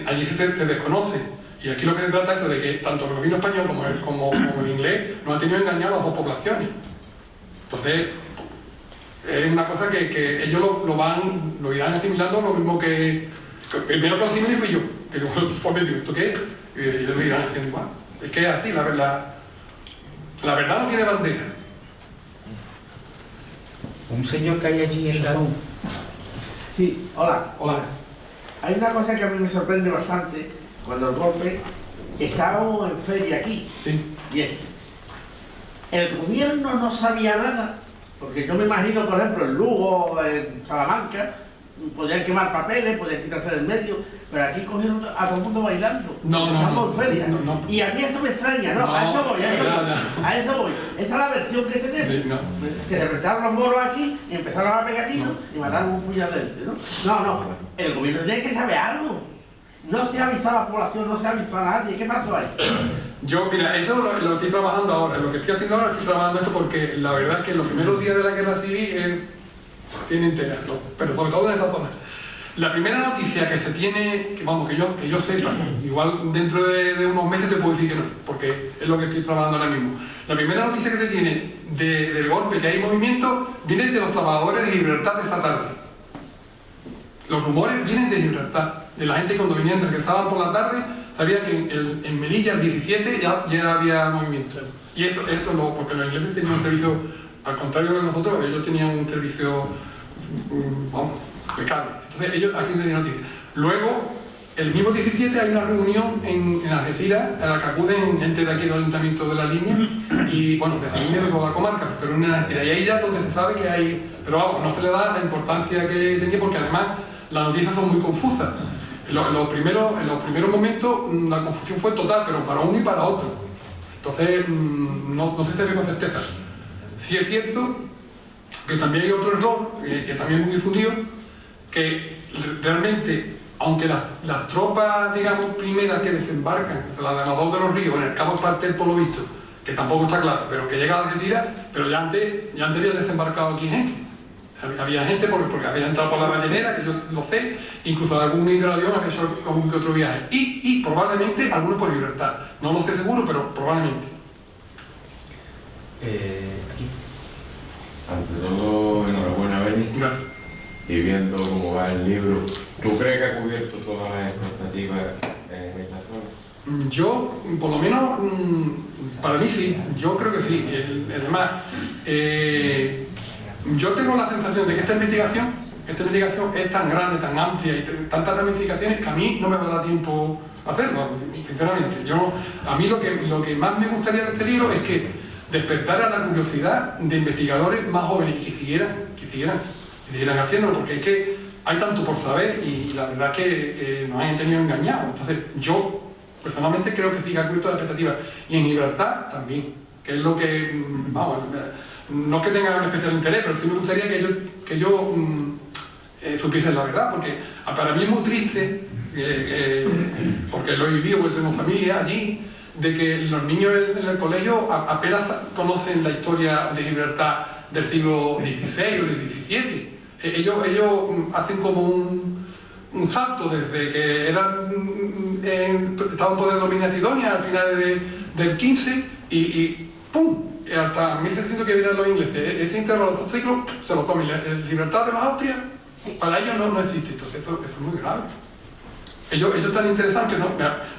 allí se desconoce. Y aquí lo que se trata es de que tanto el gobierno español como el inglés nos han tenido engañados a las dos poblaciones. Entonces, es una cosa que ellos lo irán asimilando lo mismo que... Primero que lo asimilé fui yo, que después me digo, ¿esto qué es? Y ellos lo irán haciendo igual. Es que es así, la verdad no tiene bandera. Un señor que hay allí en la... Sí, hola. Hola. Hay una cosa que a mí me sorprende bastante. Cuando el golpe, estábamos en feria aquí. Sí. Bien. El gobierno no sabía nada, porque yo me imagino, por ejemplo, en Lugo, en Salamanca, podían quemar papeles, podían quitarse del medio, pero aquí cogieron a todo el mundo bailando. Estamos en feria. No. Y a mí esto me extraña, ¿no? A eso voy. Esa es la versión que tenemos. Que se prestaron los moros aquí y empezaron a pegar tiros y mataron un puñal de gente, ¿no? No. El gobierno tiene que saber algo. No se ha avisado a la población, no se ha avisado a nadie. ¿Qué pasó ahí? Yo, mira, eso lo estoy trabajando ahora. Lo que estoy haciendo ahora, estoy trabajando esto porque la verdad es que en los primeros días de la guerra civil tiene interés, pero sobre todo en esta zona. La primera noticia que se tiene, que yo sepa, igual dentro de unos meses te puedo decir que no, porque es lo que estoy trabajando ahora mismo. La primera noticia que se tiene del golpe, que hay movimiento, viene de los trabajadores de Gibraltar de esta tarde. Los rumores vienen de Gibraltar, de la gente cuando venían, regresaban por la tarde, sabía que en Melilla, el 17, ya había movimiento. Y esto porque los ingleses tenían un servicio, al contrario de nosotros, ellos tenían un servicio, impecable. Entonces ellos aquí no tienen noticias. Luego, el mismo 17 hay una reunión en Algeciras, a la que acuden gente de aquí del Ayuntamiento de la Línea, y bueno, de la Línea de toda la comarca, pero se reúnen en Algeciras. Y ahí ya donde se sabe que hay, pero vamos, no se le da la importancia que tenía, porque además las noticias son muy confusas. En los primeros momentos la confusión fue total, pero para uno y para otro. Entonces no se sabe con certeza. Sí es cierto que también hay otro error, que también es muy difundido, que realmente, aunque las tropas, digamos, primeras que desembarcan, la de Amador de los Ríos, en el Cabo Espartel, por lo visto, que tampoco está claro, pero que llega a Algeciras, pero ya antes habían desembarcado aquí gente. Había gente porque había entrado por la ballenera, que yo lo sé, incluso algún hidroavión había hecho algún que otro viaje. Y probablemente algunos por Gibraltar. No lo sé seguro, pero probablemente. Aquí. Ante todo, enhorabuena, Beni. Gracias. Y viendo cómo va el libro, ¿tú crees que ha cubierto todas las expectativas en esta zona? Yo, por lo menos, para mí sí, yo creo que sí. Además, yo tengo la sensación de que esta investigación es tan grande, tan amplia y tantas ramificaciones que a mí no me va a dar tiempo a hacerlo, sinceramente. A mí lo que más me gustaría de este libro es que despertara la curiosidad de investigadores más jóvenes y que siguieran haciéndolo, porque es que hay tanto por saber y la verdad es que nos han tenido engañados. Entonces, yo personalmente creo que sí que ha cubierto las expectativas. Y en Gibraltar también, que es lo que, vamos, no es que tenga un especial interés, pero sí me gustaría que yo supiese la verdad, porque para mí es muy triste, porque lo he vivido, porque tengo familia allí, de que los niños en el colegio apenas conocen la historia de Gibraltar del siglo XVI o del XVII. Ellos hacen como un salto desde que estaban en poder de Macedonia al final del XV y ¡pum! hasta 1700 que vienen los ingleses, ese intervalo de ciclos se lo comen. El Libertad de los Austrias, para ellos no existe, entonces eso es muy grave. Ellos están interesados,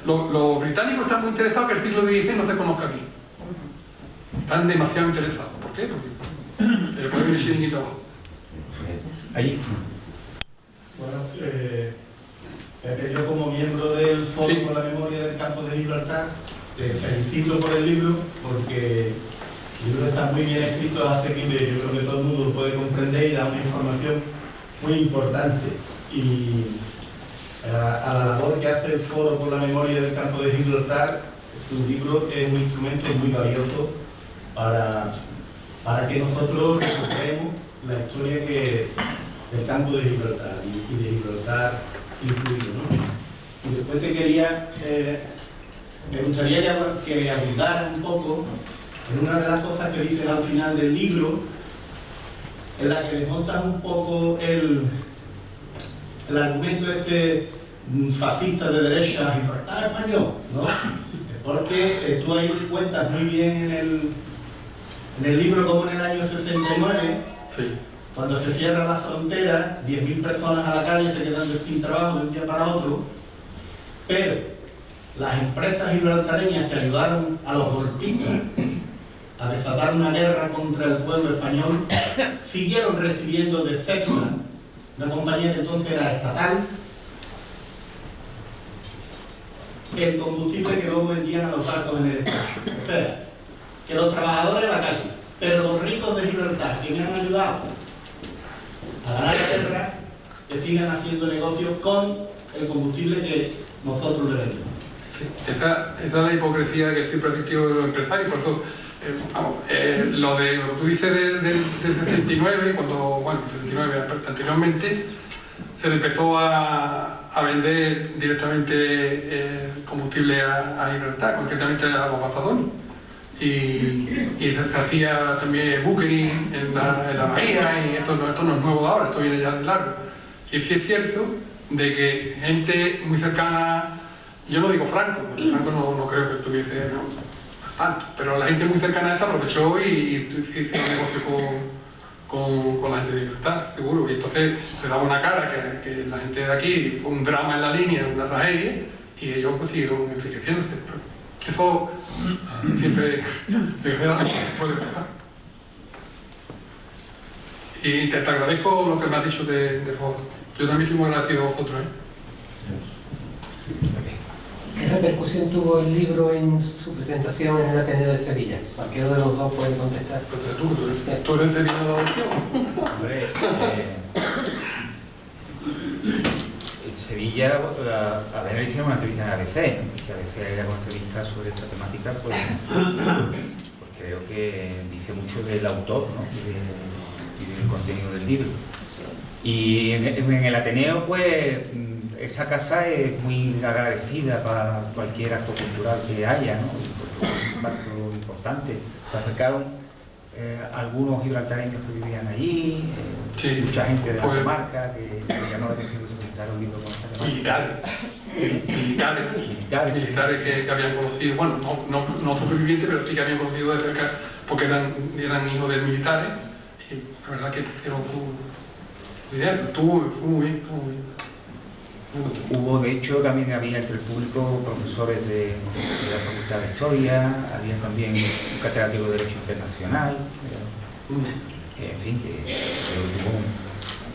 los británicos están muy interesados que el siglo XVI no se conozca aquí. Están demasiado interesados. ¿Por qué? Porque se le puede venir chiringuito abajo. Allí. Bueno, yo como miembro del Foro por la Memoria del Campo de Gibraltar, te felicito por el libro, porque el libro está muy bien escrito, es asequible, yo creo que todo el mundo lo puede comprender y da una información muy importante. Y a la labor que hace el Foro por la Memoria del Campo de Gibraltar, su libro es un instrumento muy valioso para que nosotros recuperemos la historia del campo de Gibraltar y de Gibraltar incluido, ¿no? Y después me gustaría que abundaran un poco en una de las cosas que dicen al final del libro, en la que desmontan un poco el argumento fascista de derecha, Gibraltar español, ¿no? Porque tú ahí cuentas muy bien en el libro como en el año 69, cuando se cierra la frontera, 10.000 personas a la calle se quedan sin trabajo de un día para otro, pero las empresas gibraltareñas que ayudaron a los golpistas a desatar una guerra contra el pueblo español siguieron recibiendo de Cepsa, una compañía que entonces era estatal, el combustible que luego vendían a los barcos en el estrecho. O sea, que los trabajadores de la calle, pero los ricos de Gibraltar que me han ayudado a ganar la guerra, que sigan haciendo negocios con el combustible que nosotros le vendemos. Esa es la hipocresía que siempre ha existido de los empresarios, por eso, lo que tú dices del 69, cuando, 69 anteriormente, se le empezó a vender directamente combustible a Gibraltar, concretamente a los Macedones. Y se hacía también bunkering en la bahía, y esto no es nuevo de ahora, esto viene ya de largo. Y sí es cierto de que gente muy cercana, yo no digo Franco, porque Franco no creo que estuviese tanto, pero la gente muy cercana a esta aprovechó y hizo un negocio con la gente de Libertad, seguro. Y entonces se daba una cara que la gente de aquí fue un drama en la línea, una tragedia, y ellos pues siguieron enriqueciéndose. Eso siempre puede pasar. Y te agradezco lo que me has dicho del foro. Yo también estoy muy agradecido a vosotros. ¿Qué repercusión tuvo el libro en su presentación en el Ateneo de Sevilla? Cualquiera de los dos puede contestar. Tú eres de Vino de Adopción. Hombre, en Sevilla, a ver, hicimos una entrevista en ABC, que ABC era una entrevista sobre esta temática, pues creo que dice mucho del autor, ¿no? y del contenido del libro. Y en el Ateneo, pues, esa casa es muy agradecida para cualquier acto cultural que haya, ¿no? Porque es un acto importante. Se acercaron algunos gibraltareños que vivían allí, mucha gente de la comarca que llamó la atención que se presentara un libro con esta temática. Militares que habían conocido, bueno, no supervivientes, pero sí que habían conocido de cerca, porque eran hijos de militares, y la verdad que hicieron su idea, estuvo muy bien. Hubo, de hecho, también había entre el público profesores de la Facultad de Historia, había también un catedrático de Derecho Internacional, en fin, que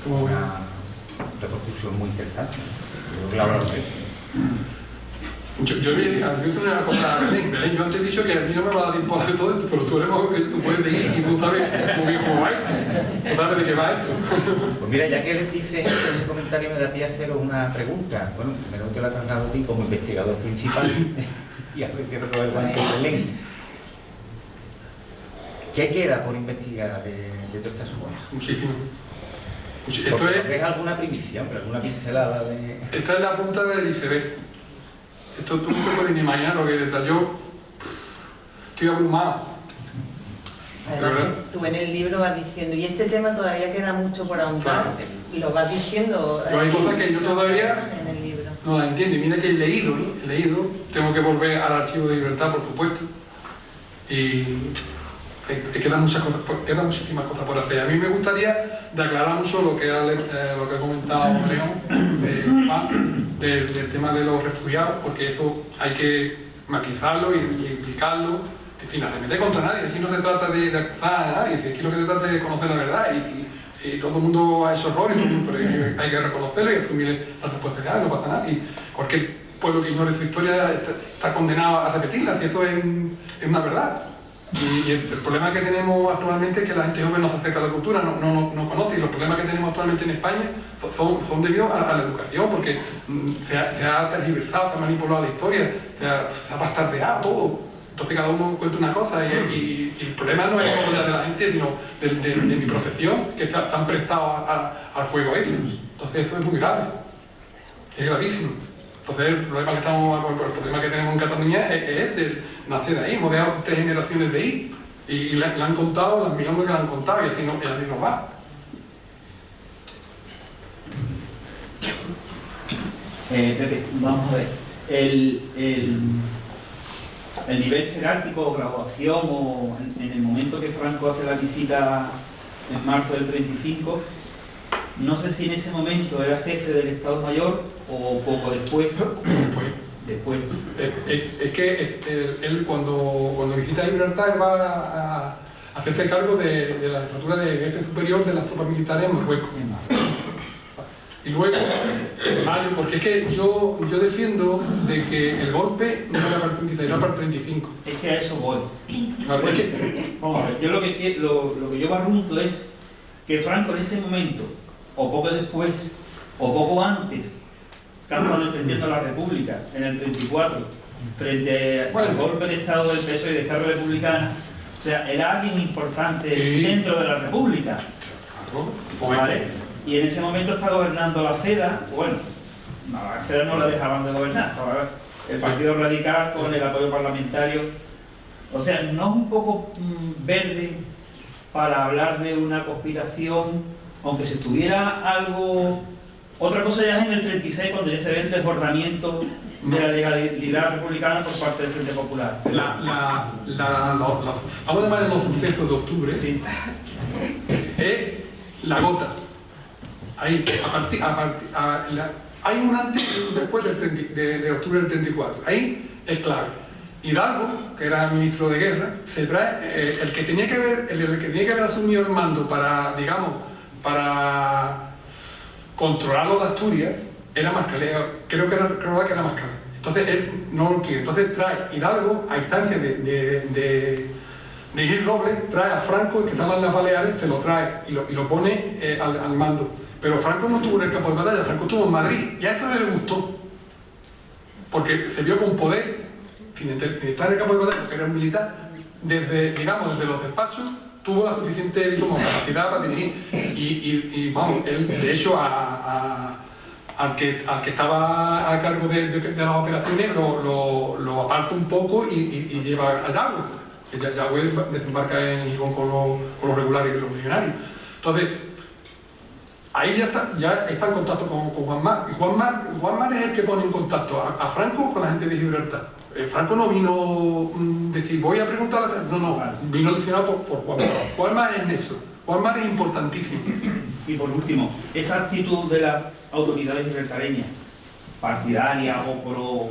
tuvo una repercusión muy interesante. Creo que la hablaron de eso. Yo hice una cosa a Belén, yo antes he dicho que a mí no me va a dar tiempo a hacer todo esto, pero tú eres mejor que tú puedes ir y tú sabes muy bien cómo va esto, tú sabes de qué va esto. Pues mira, ya que les dice ese comentario, me da pie a haceros una pregunta. Bueno, primero te la traslado a ti como investigador principal, y a ver si recuerdo el guante de Belén. ¿Qué queda por investigar de todo este asunto? Muchísimo. Esto es alguna primicia, pero alguna pincelada de... Esta es la punta del iceberg. Esto tú no te puedes ni imaginar lo que detrás. Yo estoy abrumado. Además, tú en el libro vas diciendo, y este tema todavía queda mucho por ahondar, y lo vas diciendo. Pero hay cosas que yo todavía en el libro no las entiendo. Y mira que he leído, tengo que volver al archivo de Libertad, por supuesto. Y quedan muchísimas cosas por hacer. A mí me gustaría de aclarar mucho lo que ha comentado León, Juan, del tema de los refugiados, porque eso hay que matizarlo y explicarlo. En fin, arremeter contra nadie. Aquí no se trata de acusar a nadie, aquí lo que se trata es de conocer la verdad. Y todo el mundo ha hecho errores, pero hay que reconocerlo y asumir la responsabilidad, no pasa nada. Y cualquier pueblo que ignore su historia está condenado a repetirla, si eso es una verdad. Y el problema que tenemos actualmente es que la gente joven no se acerca a la cultura, no conoce, y los problemas que tenemos actualmente en España son debidos a la educación, porque se ha tergiversado, se ha manipulado la historia, se ha bastardeado todo. Entonces cada uno cuenta una cosa y el problema no es solo de la gente, sino de mi profesión, que se han prestado al juego ese. Entonces eso es muy grave, es gravísimo. Entonces el problema que tenemos en Cataluña es nace de ahí, hemos dejado 3 generaciones de ahí y le han contado las millones que le han contado y así no va. Pepe, vamos a ver. El nivel jerárquico o graduación o en el momento que Franco hace la visita en marzo del 35, no sé si en ese momento era jefe del Estado Mayor o poco después. Después. Es que él cuando visita Gibraltar va a hacerse cargo de la jefatura de jefe superior de las tropas militares en Marruecos. Y luego, Mario, porque es que yo defiendo de que el golpe no era para el 36, era para el 35. Es que a eso voy. Vale, vamos a ver, yo lo que yo barrunto es que Franco en ese momento, o poco después, o poco antes, que ha estado defendiendo a la República en el 34, frente al golpe de Estado del PSOE y de Esquerra Republicana, o sea, era alguien importante dentro de la República. ¿Vale? Y en ese momento está gobernando la CEDA, bueno, la CEDA no la dejaban de gobernar, el Partido Radical con el apoyo parlamentario. O sea, no es un poco verde para hablar de una conspiración, aunque se tuviera algo. Otra cosa ya es en el 36, cuando ya se ve el desbordamiento de la legalidad republicana por parte del Frente Popular. Vamos a llamar los sucesos de octubre, sí. Es la gota. Ahí, hay un antes y un después de octubre del 34. Ahí es clave. Hidalgo, que era ministro de guerra, se trae el que tenía que haber asumido el mando para, digamos, para controlar lo de Asturias, era Mascalé, creo que era Mascalé. Entonces él no lo quiere. Entonces trae Hidalgo a instancia de Gil Robles, trae a Franco, que estaba en las Baleares, se lo trae y lo pone al mando. Pero Franco no estuvo en el campo de batalla, Franco estuvo en Madrid, y a eso le gustó, porque se vio con poder, sin estar en el campo de batalla, porque era un militar, desde los despachos, tuvo la suficiente capacidad para dirigir, y vamos, él, de hecho, al que estaba a cargo de las operaciones, lo aparta un poco y lleva a Yagüe, que Yagüe desembarca en Gijón con los regulares y los legionarios. Entonces, ahí ya está en contacto con Juan Mar. Y Juan Mar es el que pone en contacto a Franco con la gente de Gibraltar. Franco no vino decir, voy a preguntar, no, vino lesionado por Juan Mar. Juan Mar es eso. Juan Mar es importantísimo. Y por último, esa actitud de las autoridades gibraltareñas, partidaria o pro,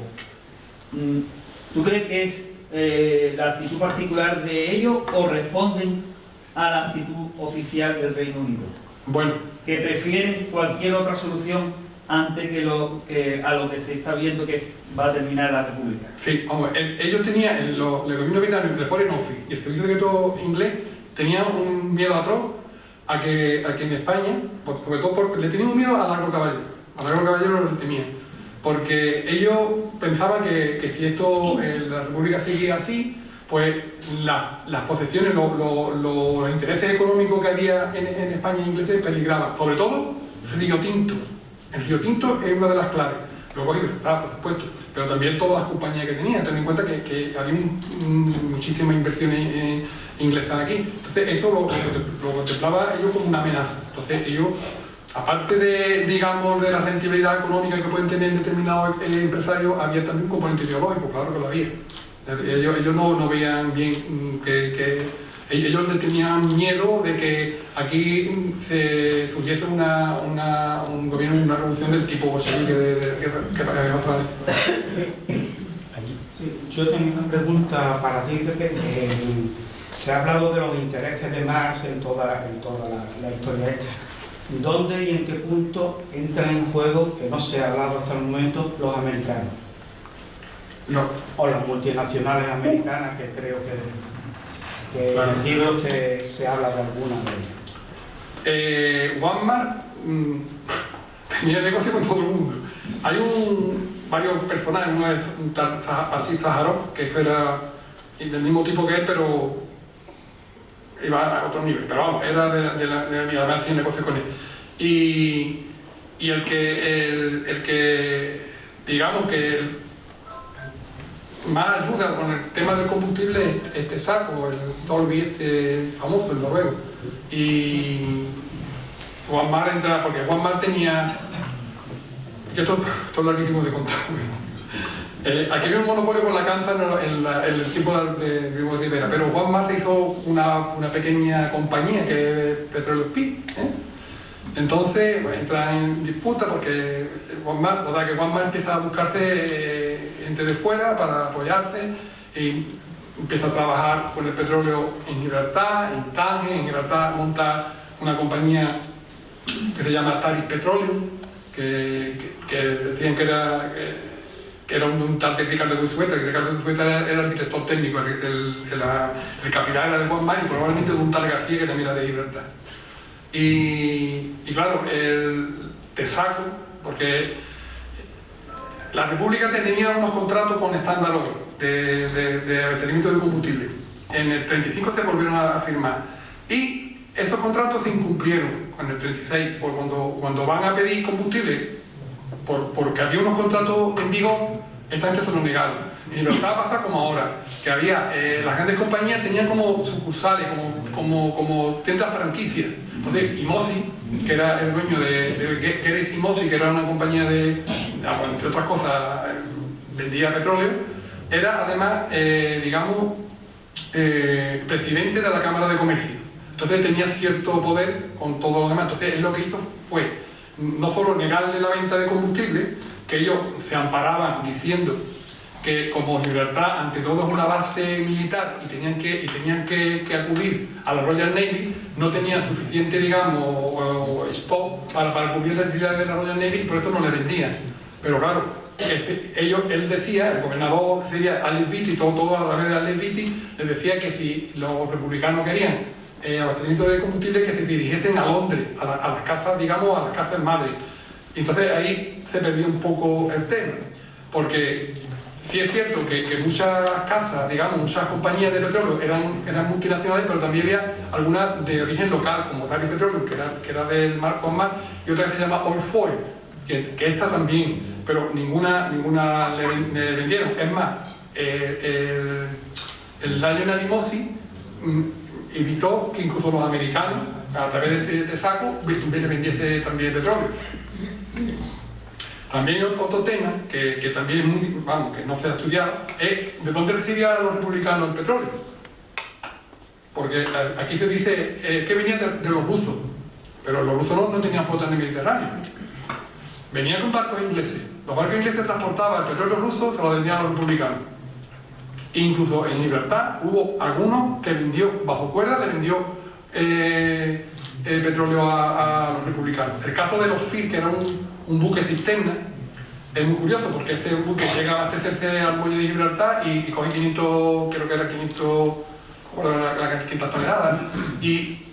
¿tú crees que es la actitud particular de ellos o responden a la actitud oficial del Reino Unido? Bueno, que prefieren cualquier otra solución antes que a lo que se está viendo que va a terminar la República. Sí, vamos, ellos tenían, el gobierno británico, el Foreign Office y el Servicio Secreto inglés, tenían un miedo atroz a que en España, sobre todo le tenían un miedo a Largo Caballero. A Largo Caballero lo temían, porque ellos pensaban que si esto, la República seguía así, pues las posesiones, los intereses económicos que había en España ingleses peligraban, sobre todo Río Tinto. El Río Tinto es una de las claves, luego Gibraltar, por supuesto, pero también todas las compañías que tenía. Ten en cuenta que había muchísimas inversiones inglesas aquí. Entonces eso lo contemplaba ellos como una amenaza. Entonces ellos, aparte de la rentabilidad económica que pueden tener determinados empresarios, había también un componente ideológico, claro que lo había. Ellos no veían bien que ellos le tenían miedo de que aquí se surgiese un gobierno, una revolución del tipo bolchevique que otra vez. Sí, yo tengo una pregunta para ti, que se ha hablado de los intereses de Marx en toda la historia esta. ¿Dónde y en qué punto entran en juego, que no se ha hablado hasta el momento, los americanos? No. O las multinacionales americanas, que creo que claro, en el libro se habla de alguna de ellas. Walmart tenía negocio con todo el mundo. Hay varios personajes, uno es un tal Asif Zaharov, que era del mismo tipo que él, pero iba a otro nivel, pero vamos, era de la hacía negocio con él. Y el que digamos que más ayuda con el tema del combustible es Tesaco, el Dolby famoso, el noruego. Y Walmart entra, porque Walmart tenía, que esto es larguísimo de contar. Aquí había un monopolio con la canza en el tiempo de Primo de Rivera, pero Walmart hizo una pequeña compañía que es Petróleo Speed. Entonces entra en disputa porque Walmart empieza a buscarse gente de fuera para apoyarse y empieza a trabajar con el petróleo en Gibraltar, en Tánger. En Gibraltar monta una compañía que se llama Taris Petroleum, que decían que era un tal de Ricardo Guisueta, que Ricardo Guisueta era el director técnico, el capital era de Walmart y probablemente de un tal García que también era de Gibraltar. Y claro, el Tesaco, porque la República tenía unos contratos con Standard Oil de abastecimiento de combustible. En el 35 se volvieron a firmar y esos contratos se incumplieron en el 36, porque cuando van a pedir combustible, porque había unos contratos en vigor, esta gente se los negaron. Y lo que estaba pasando como ahora, que había, las grandes compañías tenían como sucursales, como tiendas franquicias. Entonces, Imosi, que era el dueño de Geris Imosi, que era una compañía entre otras cosas, vendía petróleo, era además, digamos, presidente de la Cámara de Comercio. Entonces tenía cierto poder con todo lo demás. Entonces, él lo que hizo fue no solo negarle la venta de combustible, que ellos se amparaban diciendo que como Gibraltar ante todo es una base militar y tenían que acudir a la Royal Navy, no tenían suficiente, digamos, spot para cubrir las necesidades de la Royal Navy y por eso no le vendían. Pero claro, él decía, el gobernador que sería Alex Beatty, todo a través de Alex Beatty, les decía que si los republicanos querían abastecimiento de combustible, que se dirigiesen a Londres, a las casas, digamos, a las casas madres. Y entonces ahí se perdió un poco el tema, porque sí es cierto que muchas casas, digamos, muchas compañías de petróleo eran multinacionales, pero también había algunas de origen local, como Taris Petroleum, que era del mar con mar, y otra que se llama Oil Foil, que esta también, pero ninguna le vendieron. Es más, el Lionel Imosi evitó que incluso los americanos, a través de Tesaco, le vendiese también petróleo. También otro tema que también es muy, que no se ha estudiado, es de dónde recibían los republicanos el petróleo. Porque aquí se dice que venía de los rusos, pero los rusos no tenían flotas en el Mediterráneo. Venían con barcos ingleses. Los barcos ingleses transportaban el petróleo ruso, se lo vendían a los republicanos. Incluso en Gibraltar hubo algunos que vendió, bajo cuerda, le vendió petróleo a los republicanos. El caso de los FIR, que era un buque cisterna, es muy curioso porque ese buque llega a abastecerse al muelle de Gibraltar y coge 500, creo que era 500, la 500 toneladas, y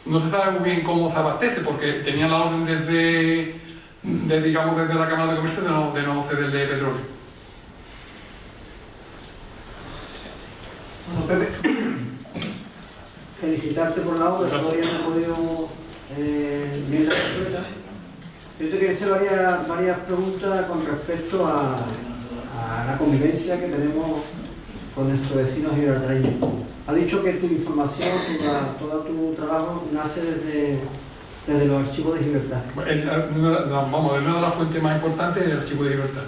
no se sabe muy bien cómo se abastece porque tenía la orden desde la Cámara de Comercio de no cederle petróleo. Bueno, Pepe, felicitarte por la obra, todavía no he podido leer la completa. Yo te quería hacer varias preguntas con respecto a la convivencia que tenemos con nuestros vecinos gibraltareños. Ha dicho que tu información, todo tu trabajo nace desde los archivos de Gibraltar. Vamos, es una de las fuentes más importantes del archivo de Gibraltar.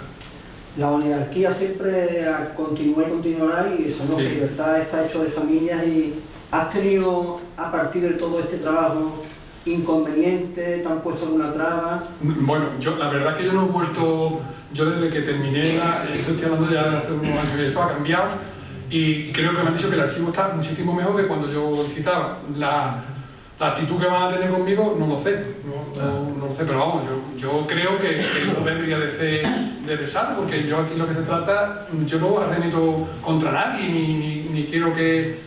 La oligarquía siempre continúa y continuará, y sabemos que Gibraltar está hecho de familias y ¿has tenido a partir de todo este trabajo inconvenientes? ¿Te han puesto alguna traba? Bueno, la verdad es que yo no he vuelto, yo desde que terminé, estoy hablando ya de hace unos años, esto ha cambiado y creo que me han dicho que el archivo está muchísimo mejor de cuando yo citaba. La actitud que van a tener conmigo no lo sé, no lo sé, pero vamos, yo creo que no debería de ser de desastre, porque yo aquí lo que se trata, yo no arremito contra nadie, ni quiero que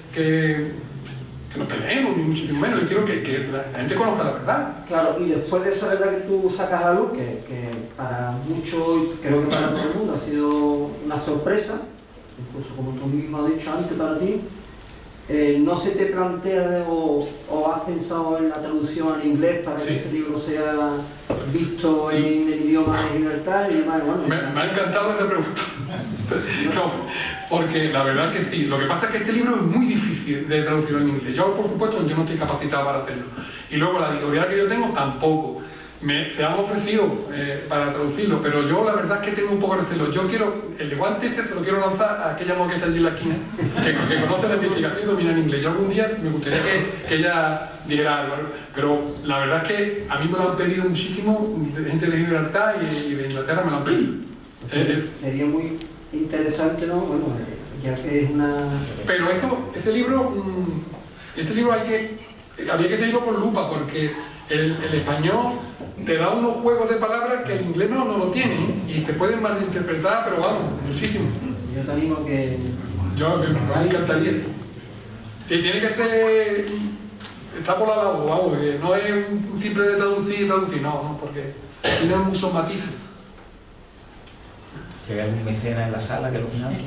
nos peleemos, ni muchísimo menos, yo quiero que la gente conozca la verdad. Claro, y después de esa verdad que tú sacas a la luz, que para muchos, y creo que para todo el mundo ha sido una sorpresa, incluso como tú mismo has dicho antes para ti, ¿no se te plantea o has pensado en la traducción al inglés para que ese libro sea visto en el idioma de Gibraltar? Me ha encantado esta pregunta. No, porque la verdad es que sí. Lo que pasa es que este libro es muy difícil de traducirlo en inglés. Yo, por supuesto, yo no estoy capacitado para hacerlo. Y luego la editorial que yo tengo tampoco. Se han ofrecido para traducirlo, pero yo la verdad es que tengo un poco de recelo. Yo quiero, el de guante este se lo quiero lanzar a aquella mujer que está allí en la esquina, que conoce la investigación y domina en inglés. Yo algún día me gustaría que ella dijera algo, pero la verdad es que a mí me lo han pedido muchísimo, gente de Gibraltar y de Inglaterra me lo han pedido. Sería muy interesante, ¿no? Bueno, ya que es una... Pero este libro había que seguirlo con lupa, porque el español te da unos juegos de palabras que el inglés no lo tiene, y se pueden malinterpretar, pero vamos, muchísimo. Yo te animo que... Me encantaría. Y tiene que ser... Está por la lado, vamos, que no es un simple de traducir, no, porque tiene muchos matices. Si hay algún mecenas en la sala que lo financie.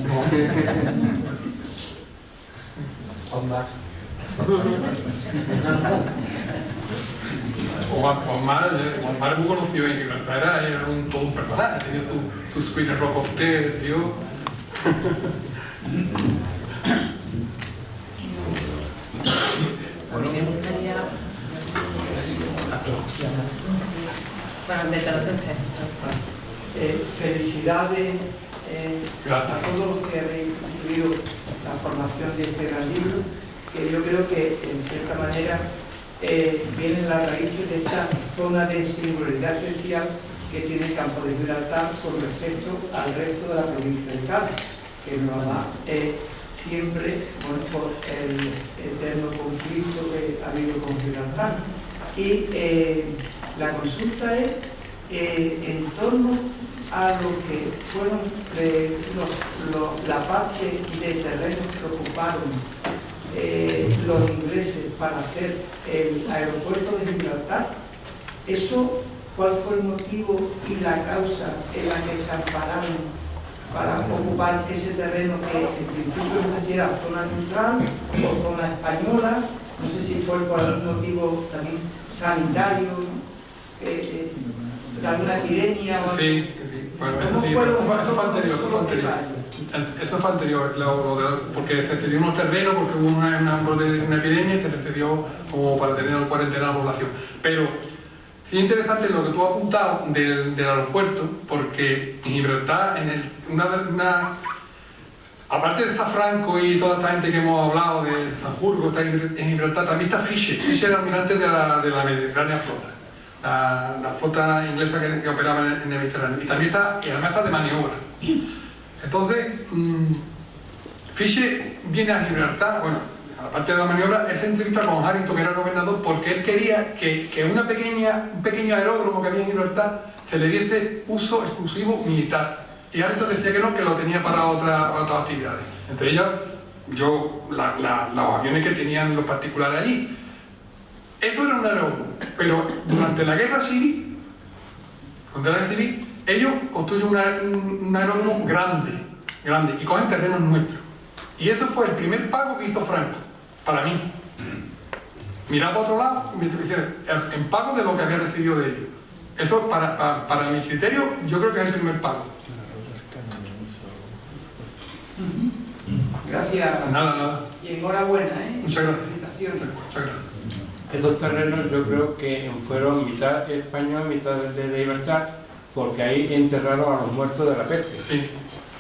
Omar es muy conocido en Gibraltar, era todo un personaje, tenía sus Queen Rock Cocktail, tío. A mí me gustaría... Bueno, de todo felicidades a todos los que habéis incluido la formación de este gran libro, que yo creo que en cierta manera vienen las raíces de esta zona de singularidad especial que tiene el campo de Gibraltar con respecto al resto de la provincia de Cádiz, que nos da siempre por el eterno conflicto que ha habido con Gibraltar. Y la consulta es en torno a lo que fueron la parte de terrenos que ocuparon los ingleses para hacer el aeropuerto de Gibraltar. Eso, ¿cuál fue el motivo y la causa en la que se ampararon para ocupar ese terreno que en principio no sé si era zona neutral o zona española? No sé si fue por algún motivo también sanitario, de alguna epidemia o... Sí, bueno, eso fue anterior, porque se cedió unos terrenos, porque hubo una epidemia y se le cedió como para tener cuarentena a la población. Pero sí es interesante lo que tú has apuntado del aeropuerto, porque en Gibraltar, aparte de estar Franco y toda esta gente que hemos hablado de Sanjurjo, está en Gibraltar, también está Fisher. Fisher era almirante de la Mediterránea Flota, la flota inglesa que operaba en el Mediterráneo. Y también está, y además está de maniobra. Entonces, Fisher viene a Gibraltar, bueno, aparte de la maniobra, él se entrevista con Harrington, que era el gobernador, porque él quería que un pequeño aeródromo que había en Gibraltar se le diese uso exclusivo militar. Y Harrington decía que no, que lo tenía para otras actividades. Entre ellas, los aviones que tenían los particulares allí. Eso era un aeródromo, pero durante la guerra civil, ellos construyen un aeródromo grande, y cogen terrenos nuestros. Y eso fue el primer pago que hizo Franco, para mí. Mirar para otro lado, en pago de lo que había recibido de ellos. Eso, para mi criterio, yo creo que es el primer pago. Gracias. Nada. Y enhorabuena, Muchas gracias. Felicitaciones. Muchas gracias. Estos terrenos yo creo que fueron mitad español, mitad de Gibraltar, porque ahí enterraron a los muertos de la peste. Sí.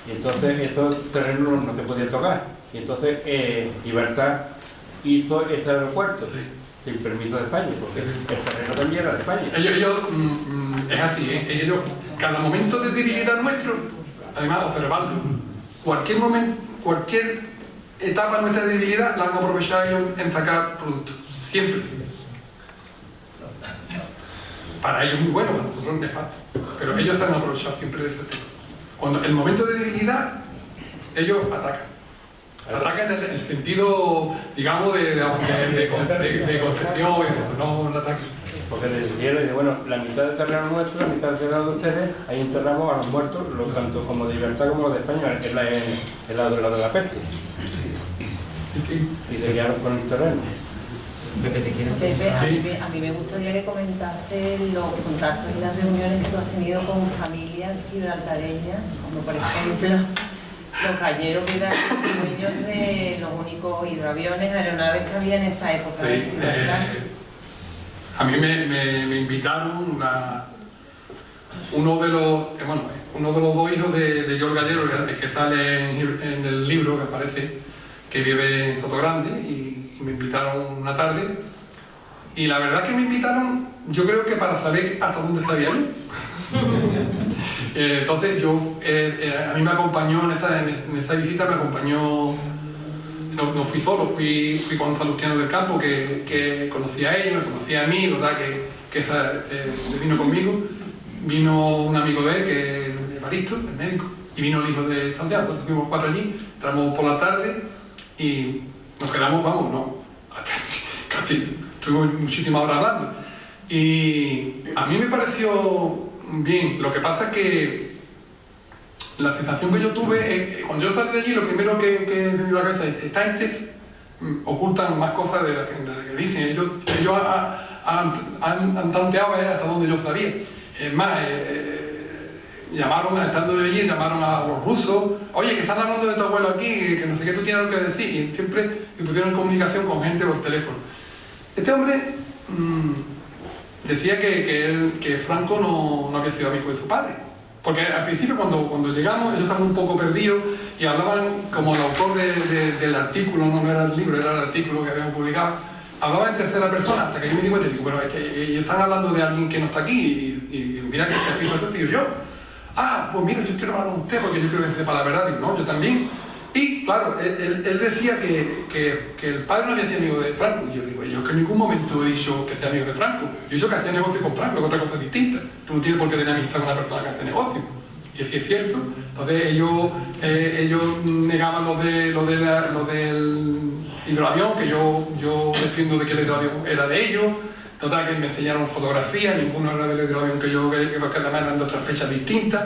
Y entonces estos terrenos no se podían tocar. Y entonces Gibraltar hizo ese aeropuerto, sin permiso de España, porque el terreno también era de España. Es así, ellos, cada momento de debilidad nuestro, además observarlo, cualquier etapa de nuestra debilidad la han aprovechado ellos en sacar productos, siempre. Para ellos muy bueno, para nosotros es nefasto, pero ellos se han aprovechado siempre de ese tema. Cuando el momento de debilidad, ellos atacan en el sentido, digamos, de concepción, no un ataque. Porque decidieron, bueno, la mitad del terreno nuestro, la mitad del terreno de ustedes, ahí enterramos a los muertos, tanto como de Libertad como de España, que es el lado de la peste. Y se quedaron con el terreno. Pepe, a mí me gustaría que comentase los contactos y las reuniones que tú has tenido con familias gibraltareñas, como por ejemplo los galleros que eran dueños de los únicos hidroaviones, aeronaves que había en esa época. A mí me invitaron uno de los dos hijos de George Gallero, el que sale en el libro que aparece, que vive en Sotogrande, y me invitaron una tarde. Y la verdad es que me invitaron, yo creo que para saber hasta dónde sabía yo. Entonces a mí me acompañó en esa visita, me acompañó, no fui solo, fui con Salustiano del Campo, que conocía a ellos, me conocía a mí, ¿verdad? Que vino conmigo. Vino un amigo de él, que es Evaristo, el médico, y vino el hijo de Santiago. Entonces fuimos 4 allí, entramos por la tarde y nos quedamos, casi estuvimos muchísimas horas hablando. Y a mí me pareció bien. Lo que pasa es que la sensación que yo tuve, cuando yo salí de allí, lo primero que me dio la cabeza es: esta gente ocultan más cosas de las que dicen. Ellos han tanteado hasta donde yo sabía. Es más, estando allí, llamaron a los rusos: oye, que están hablando de tu abuelo aquí, que no sé qué, tú tienes algo que decir. Y siempre se pusieron en comunicación con gente por teléfono. Este hombre decía que Franco no había sido amigo de su padre. Porque al principio, cuando llegamos, ellos estaban un poco perdidos y hablaban, como el autor del artículo, no era el libro, era el artículo que habíamos publicado, hablaba en tercera persona, hasta que yo me di cuenta y digo: bueno, ellos están hablando de alguien que no está aquí, y mira que este escrito esto, digo yo. Ah, pues mira, yo estoy hablando con usted porque yo creo que sepa la verdad. Digo, no, yo también. Y claro, él decía que el padre no había sido amigo de Franco. Y yo digo: yo que en ningún momento he dicho que sea amigo de Franco. Yo he dicho que hacía negocio con Franco, que es otra cosa distinta. Tú no tienes por qué tener amistad con una persona que hace negocio. Y así es cierto. Entonces ellos negaban lo del hidroavión, que yo defiendo de que el hidroavión era de ellos. Total, que me enseñaron fotografías, ninguno era del hidroavión que además eran de otras fechas distintas.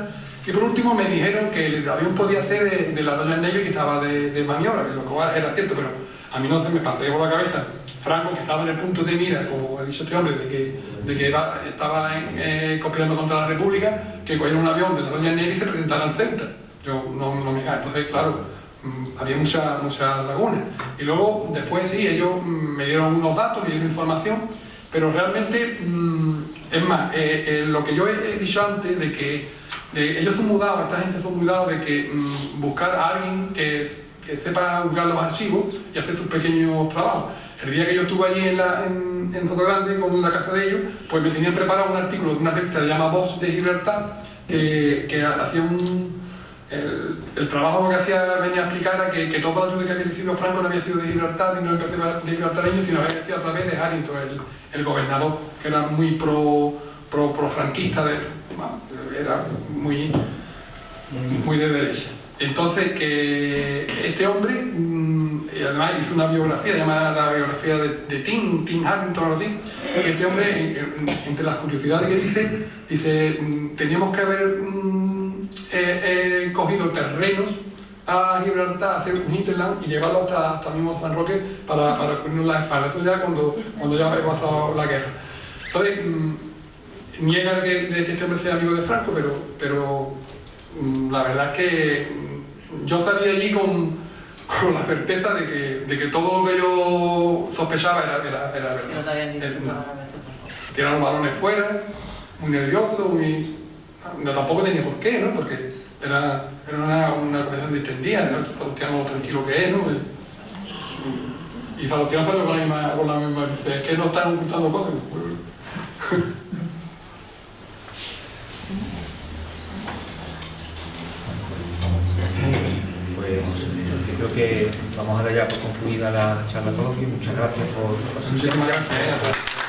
Y por último me dijeron que el hidroavión podía ser de la Royal Navy, que estaba de maniobra, que lo cual era cierto, pero a mí no se me pasó por la cabeza Franco, que estaba en el punto de mira, como ha dicho este hombre, de que estaba conspirando contra la República, que cogiera un avión de la Royal Navy y se presentara en Ceuta. Yo no me cae. Entonces, claro, había muchas lagunas. Y luego, después sí, ellos me dieron unos datos, me dieron información, pero realmente, es más, lo que yo he dicho antes, de que ellos son mudados, esta gente son mudados, de que buscar a alguien que sepa buscar los archivos y hacer sus pequeños trabajos. El día que yo estuve allí en Sotogrande con la casa de ellos, pues me tenían preparado un artículo de una revista que se llama Voz de Gibraltar, que hacía el trabajo que hacía, venía a explicar era que toda la ayuda que había recibido Franco no había sido de Gibraltar, ni no había sido de gibraltareños, sino había sido a través de Harrington, el gobernador, que era muy pro-franquista, era muy de derecha. Entonces, que este hombre, además hizo una biografía, llamada la biografía de Tim Harrington o algo así. Este hombre, entre las curiosidades que dice, teníamos que haber cogido terrenos a Gibraltar, hacer un hinterland y llevarlo hasta mismo San Roque para cubrirnos la espalda. Eso ya cuando ya había pasado la guerra. Entonces, niega que este hombre sea amigo de Franco, pero la verdad es que yo salí de allí con la certeza de que todo lo que yo sospechaba era verdad. No te habían dicho nada. Tiraron los balones fuera, muy nervioso, no, tampoco tenía por qué, ¿no? Porque era una conversación distendida, ¿no? Salustiano tranquilo que es, ¿no? Y se lo tiran con la misma, dice, es que no están ocultando cosas. Pues yo creo que vamos a dar ya por concluida la charla coloquio. Muchas gracias por... Muchísimas gracias.